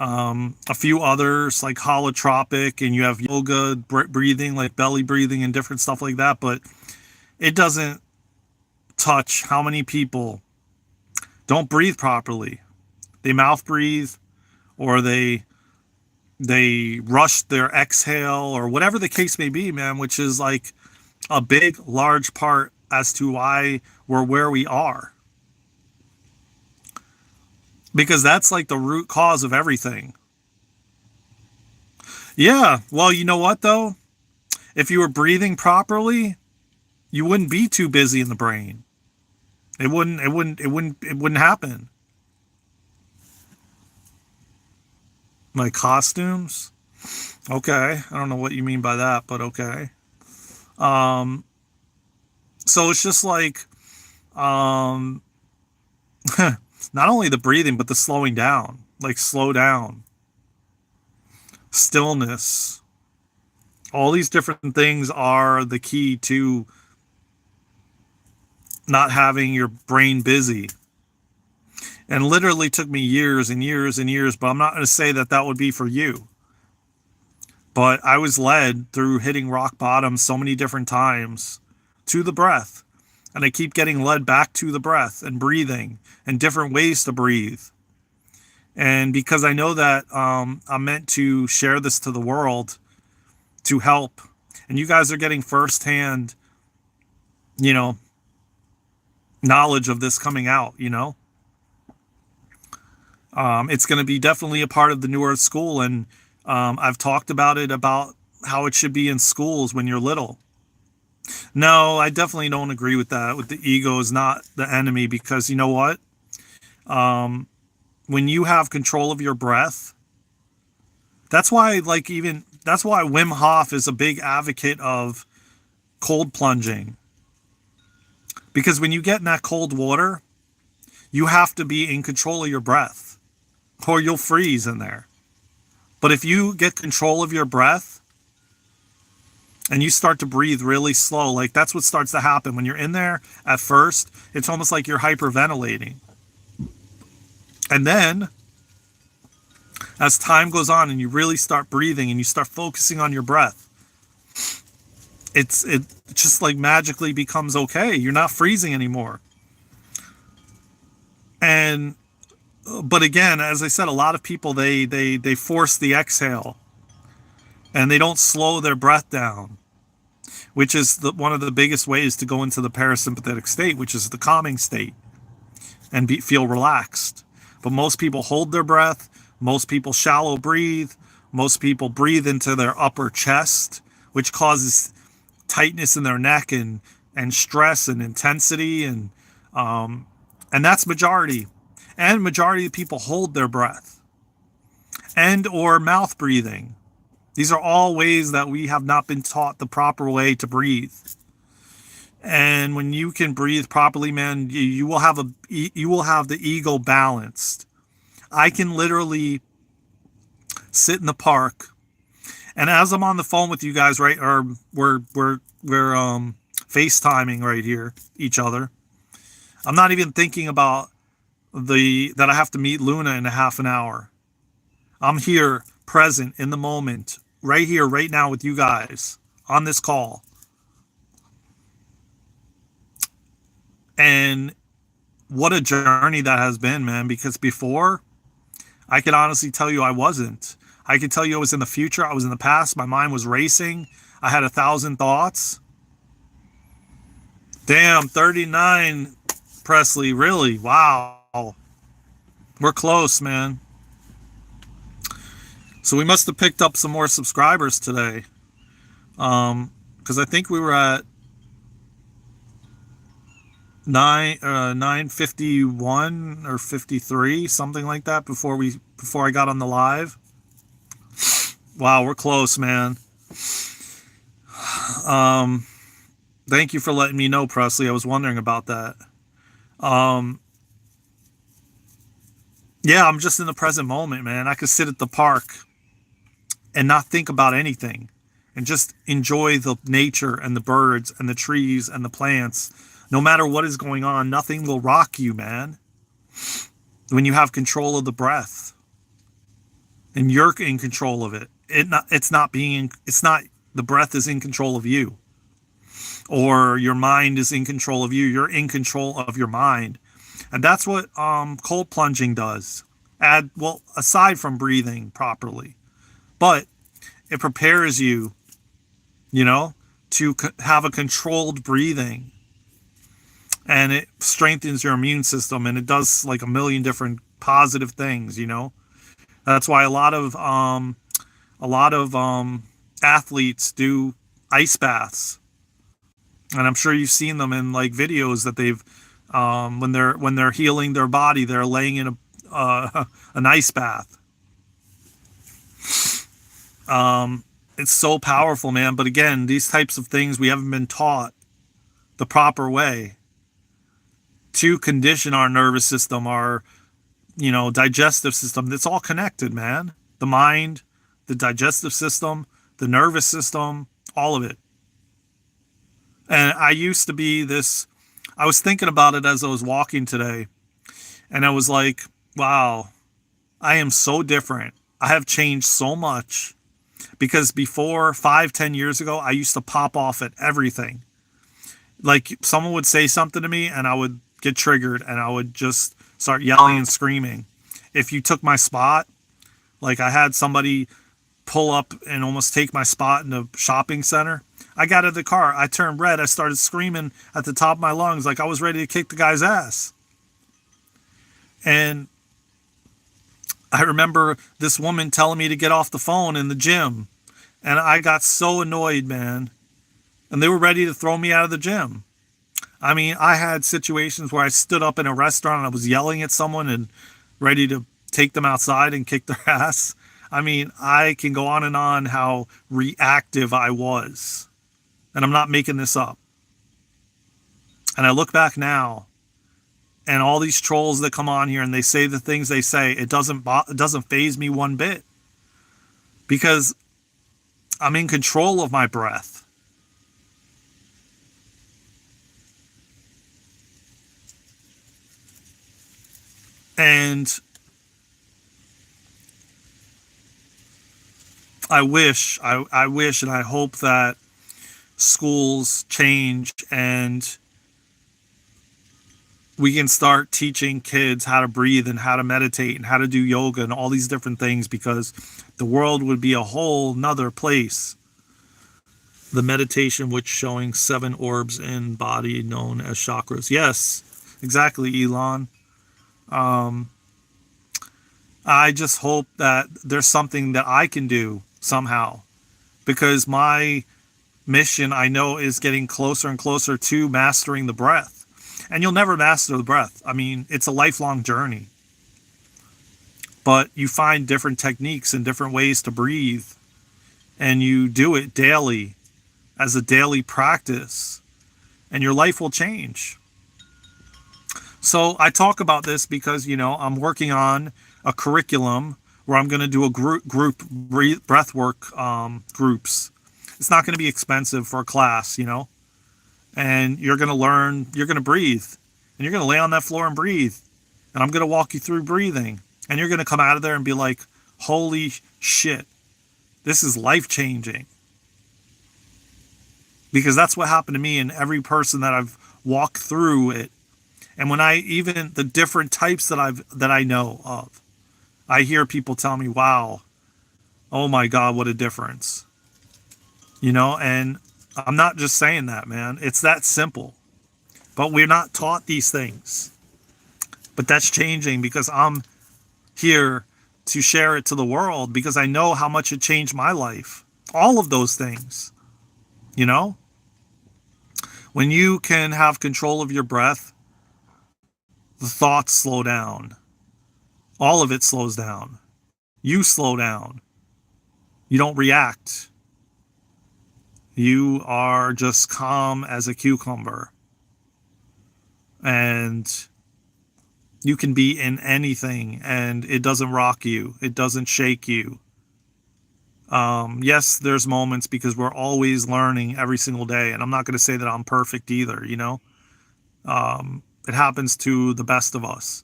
a few others like holotropic, and you have yoga breathing, like belly breathing and different stuff like that. But it doesn't touch how many people don't breathe properly. They mouth breathe, or they rush their exhale, or whatever the case may be, man, which is like a big, large part as to why we're where we are. Because that's like the root cause of everything. Yeah, well, you know what though? If you were breathing properly, you wouldn't be too busy in the brain. It wouldn't happen. Like costumes? Okay. I don't know what you mean by that, but okay. Um, so it's just like, um, not only the breathing, but the slowing down. Like slow down, stillness. All these different things are the key to not having your brain busy. And literally took me years and years and years, but I'm not going to say that that would be for you. But I was led through hitting rock bottom so many different times to the breath. And I keep getting led back to the breath and breathing and different ways to breathe. And because I know that I'm meant to share this to the world to help. And you guys are getting firsthand, you know, knowledge of this coming out. It's going to be definitely a part of the New Earth School. And I've talked about it, about how it should be in schools when you're little. No, I definitely don't agree with that. With the ego is not the enemy, because you know what? When you have control of your breath, that's why Wim Hof is a big advocate of cold plunging. Because when you get in that cold water, you have to be in control of your breath, or you'll freeze in there. But if you get control of your breath and you start to breathe really slow, like that's what starts to happen when you're in there. At first, it's almost like you're hyperventilating. And then as time goes on and you really start breathing and you start focusing on your breath, it just like magically becomes okay. You're not freezing anymore. And but again, as I said, a lot of people they force the exhale and they don't slow their breath down, which is one of the biggest ways to go into the parasympathetic state, which is the calming state, and feel relaxed. But most people hold their breath. Most people shallow breathe. Most people breathe into their upper chest, which causes tightness in their neck and stress and intensity, and that's majority. And majority of people hold their breath and or mouth breathing. These are all ways that we have not been taught the proper way to breathe. And when you can breathe properly, man, you will have the ego balanced. I can literally sit in the park, and as I'm on the phone with you guys, right, or we're FaceTiming right here each other. I'm not even thinking about that I have to meet Luna in a half an hour. I'm here, present in the moment, right here, right now with you guys on this call. And what a journey that has been, man, because before, I can honestly tell you I wasn't. I can tell you I was in the future, I was in the past, my mind was racing, I had 1,000 thoughts. Damn, 39, Presley, really? Wow. We're close, man. So we must have picked up some more subscribers today. Because I think we were at 951 or 53, something like that before I got on the live. Wow, we're close, man. Thank you for letting me know, Presley. I was wondering about that. Yeah, I'm just in the present moment, man. I could sit at the park and not think about anything and just enjoy the nature and the birds and the trees and the plants. No matter what is going on, nothing will rock you, man. When you have control of the breath and you're in control of it, it's not the breath is in control of you, or your mind is in control of you. You're in control of your mind. And that's what cold plunging does. Aside from breathing properly, but it prepares you, to have a controlled breathing, and it strengthens your immune system, and it does like a million different positive things. That's why a lot of athletes do ice baths, and I'm sure you've seen them in like videos that they've when they're healing their body, they're laying in an ice bath. It's so powerful, man. But again, these types of things, we haven't been taught the proper way to condition our nervous system, our digestive system. It's all connected, man. The mind, the digestive system, the nervous system, all of it. And I used to be this, I was thinking about it as I was walking today, and I was like, wow, I am so different. I have changed so much, because before 5-10 years ago, I used to pop off at everything. Like someone would say something to me and I would get triggered and I would just start yelling and screaming. If you took my spot, like I had somebody pull up and almost take my spot in a shopping center. I got out of the car, I turned red, I started screaming at the top of my lungs like I was ready to kick the guy's ass. And I remember this woman telling me to get off the phone in the gym, and I got so annoyed, man. And they were ready to throw me out of the gym. I mean, I had situations where I stood up in a restaurant and I was yelling at someone and ready to take them outside and kick their ass. I mean, I can go on and on how reactive I was. And I'm not making this up. And I look back now, and all these trolls that come on here and they say the things they say, it doesn't faze me one bit, because I'm in control of my breath. And I wish and I hope that schools change and we can start teaching kids how to breathe and how to meditate and how to do yoga and all these different things, because the world would be a whole nother place. The meditation, which showing 7 orbs in body known as chakras. Yes, exactly, Elon. I just hope that there's something that I can do somehow, because my mission I know is getting closer and closer to mastering the breath. And you'll never master the breath. I mean, it's a lifelong journey. But you find different techniques and different ways to breathe, and you do it daily as a daily practice, and your life will change. So I talk about this because, I'm working on a curriculum where I'm going to do a group breathwork groups. It's not going to be expensive for a class, and you're going to learn, you're going to breathe, and you're going to lay on that floor and breathe. And I'm going to walk you through breathing, and you're going to come out of there and be like, holy shit, this is life changing. Because that's what happened to me and every person that I've walked through it. And when even the different types that I know of, I hear people tell me, wow, oh my God, what a difference. And I'm not just saying that, man. It's that simple. But we're not taught these things. But that's changing because I'm here to share it to the world because I know how much it changed my life. All of those things. When you can have control of your breath, the thoughts slow down. All of it slows down. You slow down. You don't react. You are just calm as a cucumber. And you can be in anything and it doesn't rock you. It doesn't shake you. Yes, there's moments because we're always learning every single day. And I'm not going to say that I'm perfect either, It happens to the best of us,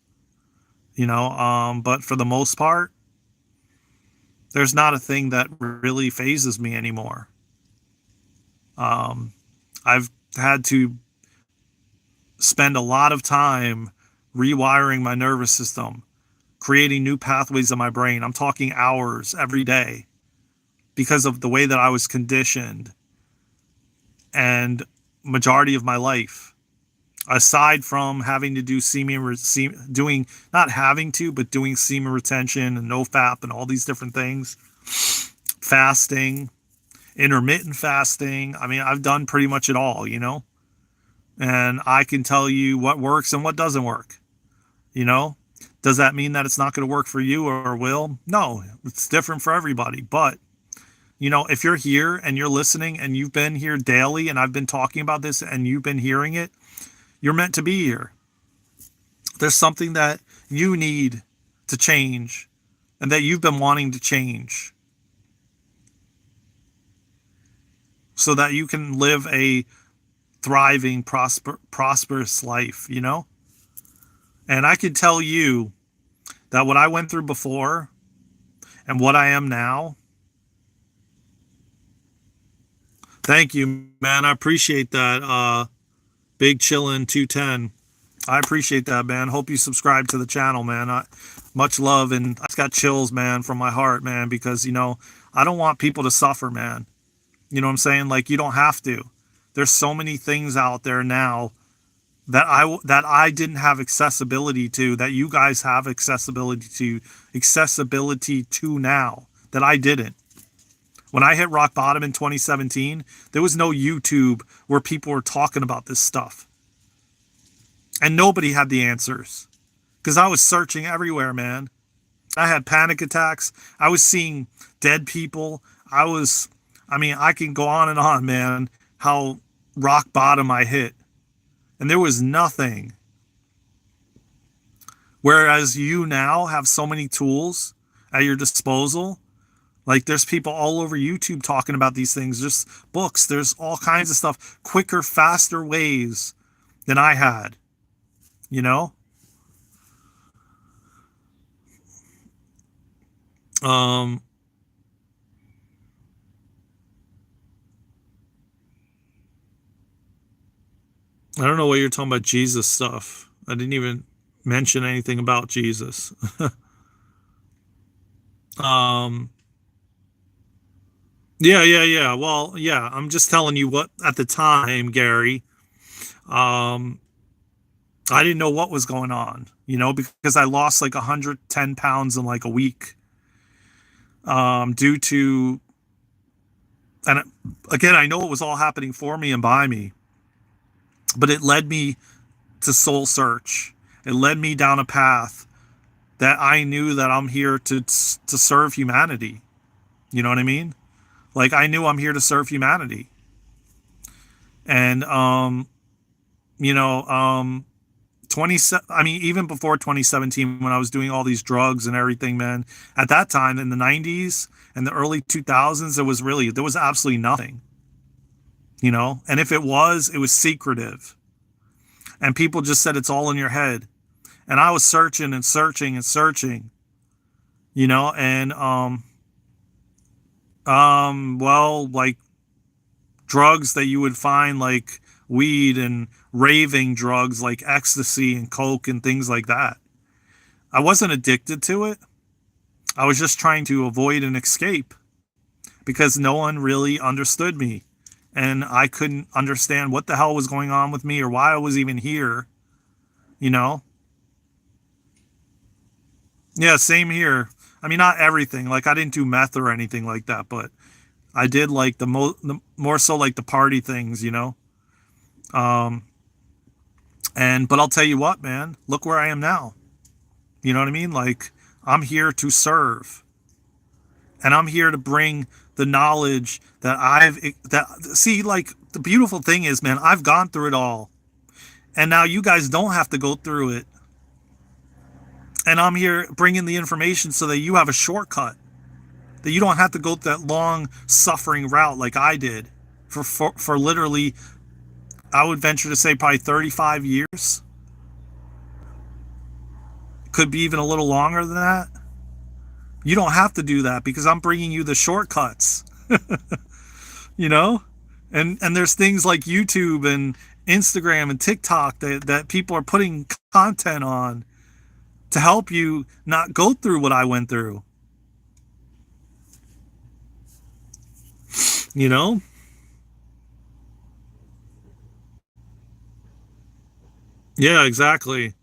but for the most part, there's not a thing that really phases me anymore. I've had to spend a lot of time rewiring my nervous system, creating new pathways in my brain. I'm talking hours every day because of the way that I was conditioned and majority of my life. Aside from having to do doing semen retention and NoFap and all these different things, fasting, intermittent fasting. I mean, I've done pretty much it all, and I can tell you what works and what doesn't work, Does that mean that it's not going to work for you or will? No, it's different for everybody. But, if you're here and you're listening and you've been here daily and I've been talking about this and you've been hearing it, you're meant to be here. There's something that you need to change and that you've been wanting to change so that you can live a thriving, prosperous life, And I can tell you that what I went through before and what I am now. Thank you, man. I appreciate that. Big Chillin' 210. I appreciate that, man. Hope you subscribe to the channel, man. Much love, and I just got chills, man, from my heart, man, because, I don't want people to suffer, man. You know what I'm saying? Like, you don't have to. There's so many things out there now that I didn't have accessibility to, that you guys have accessibility to now, that I didn't. When I hit rock bottom in 2017, there was no YouTube where people were talking about this stuff. And nobody had the answers. Because I was searching everywhere, man. I had panic attacks. I was seeing dead people. I can go on, man, how rock bottom I hit. And there was nothing. Whereas you now have so many tools at your disposal. Like, there's people all over YouTube talking about these things. There's books. There's all kinds of stuff. Quicker, faster ways than I had. I don't know what you're talking about Jesus stuff. I didn't even mention anything about Jesus. Yeah. Well, yeah, I'm just telling you what, at the time, Gary, I didn't know what was going on, because I lost like 110 pounds in like a week, due to And again, I know it was all happening for me and by me, but it led me to soul search. It led me down a path that I knew that I'm here to serve humanity. You know what I mean? Like, I knew I'm here to serve humanity. And you know, 27, I mean, even before 2017, when I was doing all these drugs and everything, man, at that time in the 90s and the early 2000s, there was absolutely nothing, you know? And if it was secretive. And people just said it's all in your head. And I was searching and searching and searching, you know, and well, like drugs that you would find, like weed and raving drugs like ecstasy and coke and things like that. I wasn't addicted to it. I was just trying to avoid an escape because no one really understood me. And I couldn't understand what the hell was going on with me or why I was even here, you know? Yeah, same here. I mean, not everything. Like, I didn't do meth or anything like that, but I did like the more so like the party things, you know? Um, but I'll tell you what, man, look where I am now. You know what I mean? Like, I'm here to serve, and I'm here to bring the knowledge see, like, the beautiful thing is, man, I've gone through it all, and now you guys don't have to go through it. And I'm here bringing the information so that you have a shortcut, that you don't have to go that long suffering route like I did for literally, I would venture to say, probably 35 years. Could be even a little longer than that. You don't have to do that because I'm bringing you the shortcuts, you know? And there's things like YouTube and Instagram and TikTok that people are putting content on to help you not go through what I went through. You know? Yeah, exactly.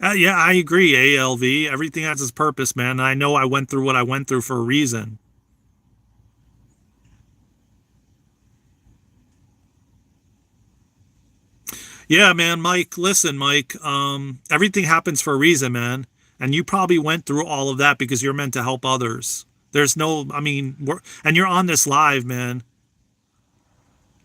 Yeah, I agree, ALV. Everything has its purpose, man. And I know I went through what I went through for a reason. Yeah, man, Mike, listen, Mike, everything happens for a reason, man. And you probably went through all of that because you're meant to help others. There's no, I mean, and you're on this live, man.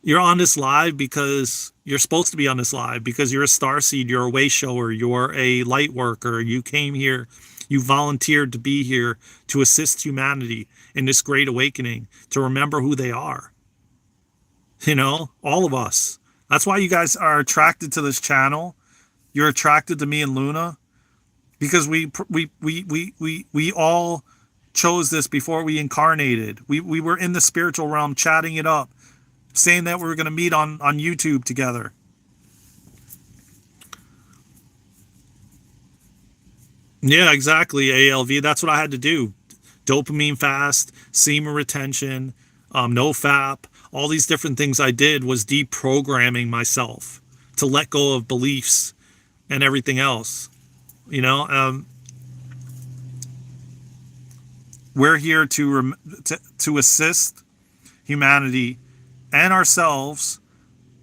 You're on this live because you're supposed to be on this live because you're a star seed, you're a way shower, you're a light worker. You came here, you volunteered to be here to assist humanity in this great awakening, to remember who they are. You know, all of us. That's why you guys are attracted to this channel. You're attracted to me and Luna because we all chose this before we incarnated. We were in the spiritual realm chatting it up, saying that we were going to meet on YouTube together. Yeah, exactly, ALV. That's what I had to do. Dopamine fast, semen retention, no FAP, all these different things I did was deprogramming myself to let go of beliefs and everything else. You know, we're here to assist humanity and ourselves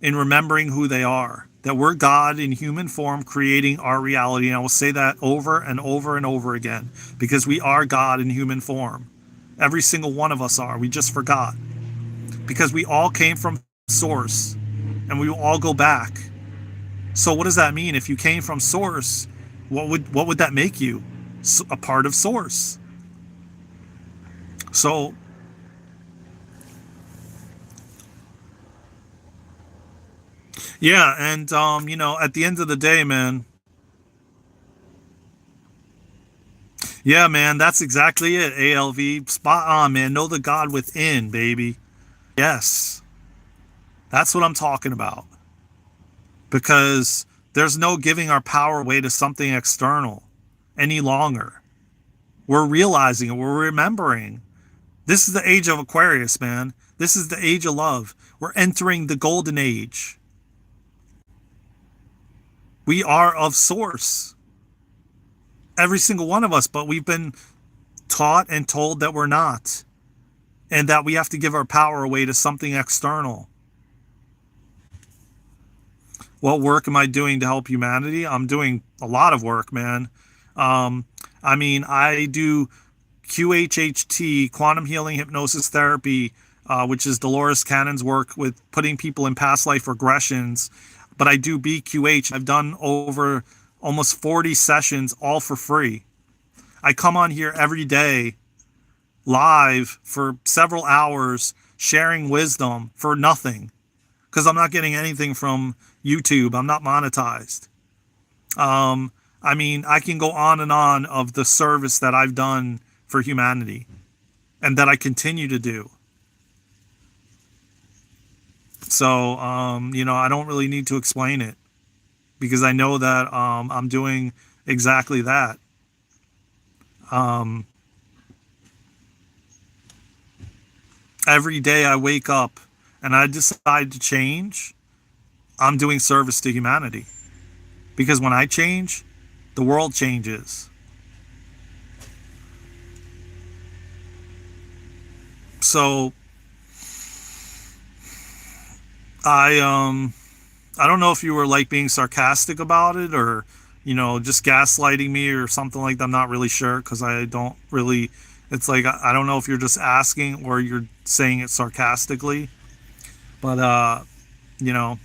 in remembering who they are, that we're God in human form creating our reality. And I will say that over and over and over again because we are God in human form. Every single one of us are. We just forgot because we all came from source and we will all go back. So what does that mean? If you came from source, what would that make you? A part of source. So yeah, and you know, at the end of the day, man. Yeah, man, that's exactly it. ALV, spot on, man. Know the God within, baby. Yes, that's what I'm talking about. Because there's no giving our power away to something external any longer. We're realizing it. We're remembering. This is the age of Aquarius, man. This is the age of love. We're entering the golden age. We are of source. Every single one of us, but we've been taught and told that we're not. and that we have to give our power away to something external. What work am I doing to help humanity? I'm doing a lot of work, man. I mean, I do QHHT, quantum healing hypnosis therapy, which is Dolores Cannon's work with putting people in past life regressions. But I do BQH. I've done over almost 40 sessions, all for free. I come on here every day live for several hours sharing wisdom for nothing, because I'm not getting anything from YouTube. I'm not monetized. I mean, I can go on and on of the service that I've done for humanity and that I continue to do. So, you know, I don't really need to explain it, because I know that I'm doing exactly that. Every day I wake up and I decide to change, I'm doing service to humanity. Because when I change, the world changes. So I don't know if you were like being sarcastic about it, or, you know, just gaslighting me or something like that. I'm not really sure, because I don't really, it's like, I don't know if you're just asking or you're saying it sarcastically. But, you know,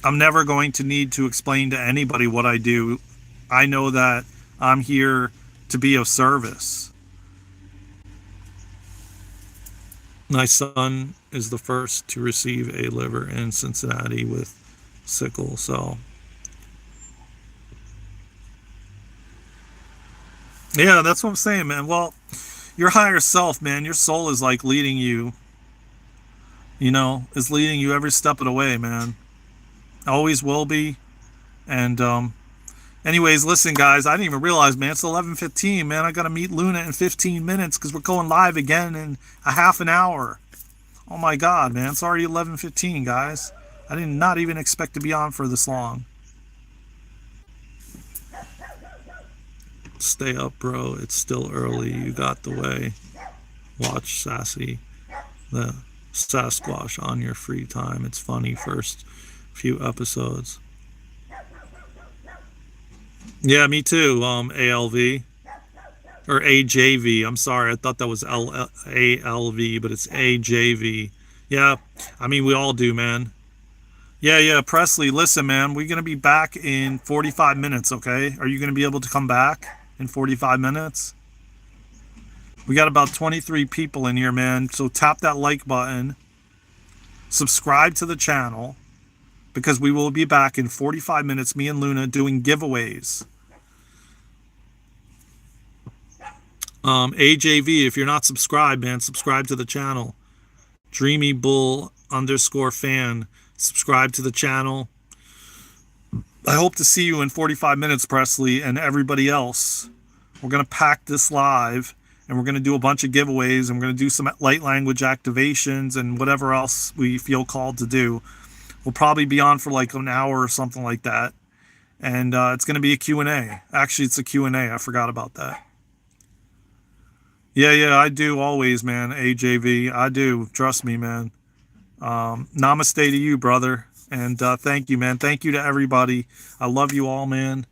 I'm never going to need to explain to anybody what I do. I know that I'm here to be of service. My son is the first to receive a liver in Cincinnati with sickle cell. Yeah, that's what I'm saying, man. Well, your higher self, man, your soul is like leading you, you know, is leading you every step of the way, man. Always will be. And anyways, listen, guys, I didn't even realize, man, it's 11:15, man. I got to meet Luna in 15 minutes because we're going live again in a half an hour. Oh my God, man, it's already 11:15, guys. I did not even expect to be on for this long. Stay up, bro. It's still early. You got the way. Watch Sassy, the Sasquatch, on your free time. It's funny, first few episodes. Yeah, me too. ALV or AJV. I'm sorry, I thought that was ALV, but it's AJV. Yeah, I mean, we all do, man. Yeah, Presley, listen, man, we're gonna be back in 45 minutes, okay? Are you gonna be able to come back in 45 minutes? We got about 23 people in here, man. So tap that like button, subscribe to the channel, because we will be back in 45 minutes, me and Luna, doing giveaways. AJV, if you're not subscribed, man, subscribe to the channel. Dreamy Bull _fan, subscribe to the channel. I hope to see you in 45 minutes, Presley, and everybody else. We're going to pack this live, and we're going to do a bunch of giveaways, and we're going to do some light language activations and whatever else we feel called to do. We'll probably be on for like an hour or something like that. And it's going to be a Q&A. Actually, it's a Q&A. I forgot about that. Yeah, I do always, man. AJV, I do. Trust me, man. Namaste to you, brother. And thank you, man. Thank you to everybody. I love you all, man.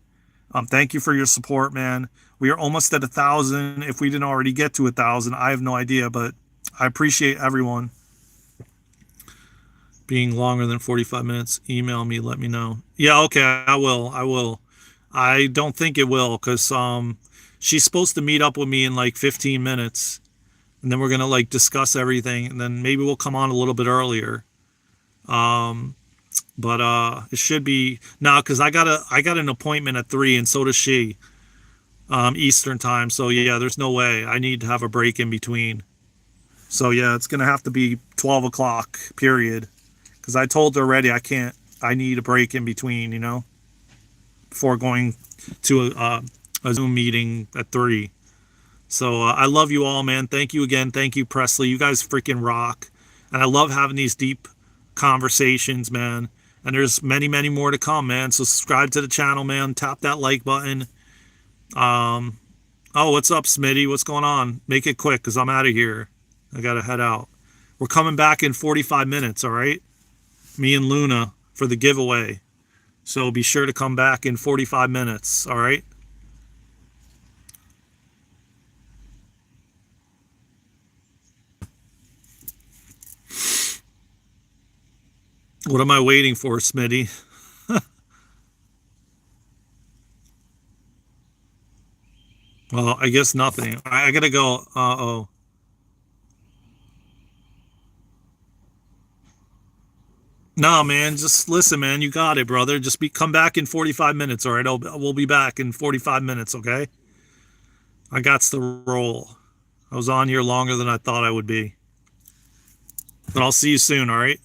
Thank you for your support, man. We are almost at 1,000. If we didn't already get to 1,000, I have no idea, but I appreciate everyone. Being longer than 45 minutes, email me, let me know. Yeah, okay, I will. I don't think it will, because she's supposed to meet up with me in like 15 minutes, and then we're gonna like discuss everything, and then maybe we'll come on a little bit earlier. But it should be now, because I got an appointment at 3, and so does she, Eastern time. So yeah, there's no way. I need to have a break in between. So yeah, it's gonna have to be 12 o'clock period, because I told her already I need a break in between, you know, before going to a Zoom meeting at 3. So I love you all, man. Thank you again. Thank you, Presley. You guys freaking rock. And I love having these deep conversations, man. And there's many, many more to come, man. So subscribe to the channel, man. Tap that like button. Oh, what's up, Smitty? What's going on? Make it quick because I'm out of here. I got to head out. We're coming back in 45 minutes, all right? Me and Luna for the giveaway. So be sure to come back in 45 minutes, all right? What am I waiting for, Smitty? Well, I guess nothing. I gotta go. Uh-oh. No, man, just listen, man. You got it, brother. Just come back in 45 minutes, all right? We'll be back in 45 minutes, okay? I got to roll. I was on here longer than I thought I would be. But I'll see you soon, all right?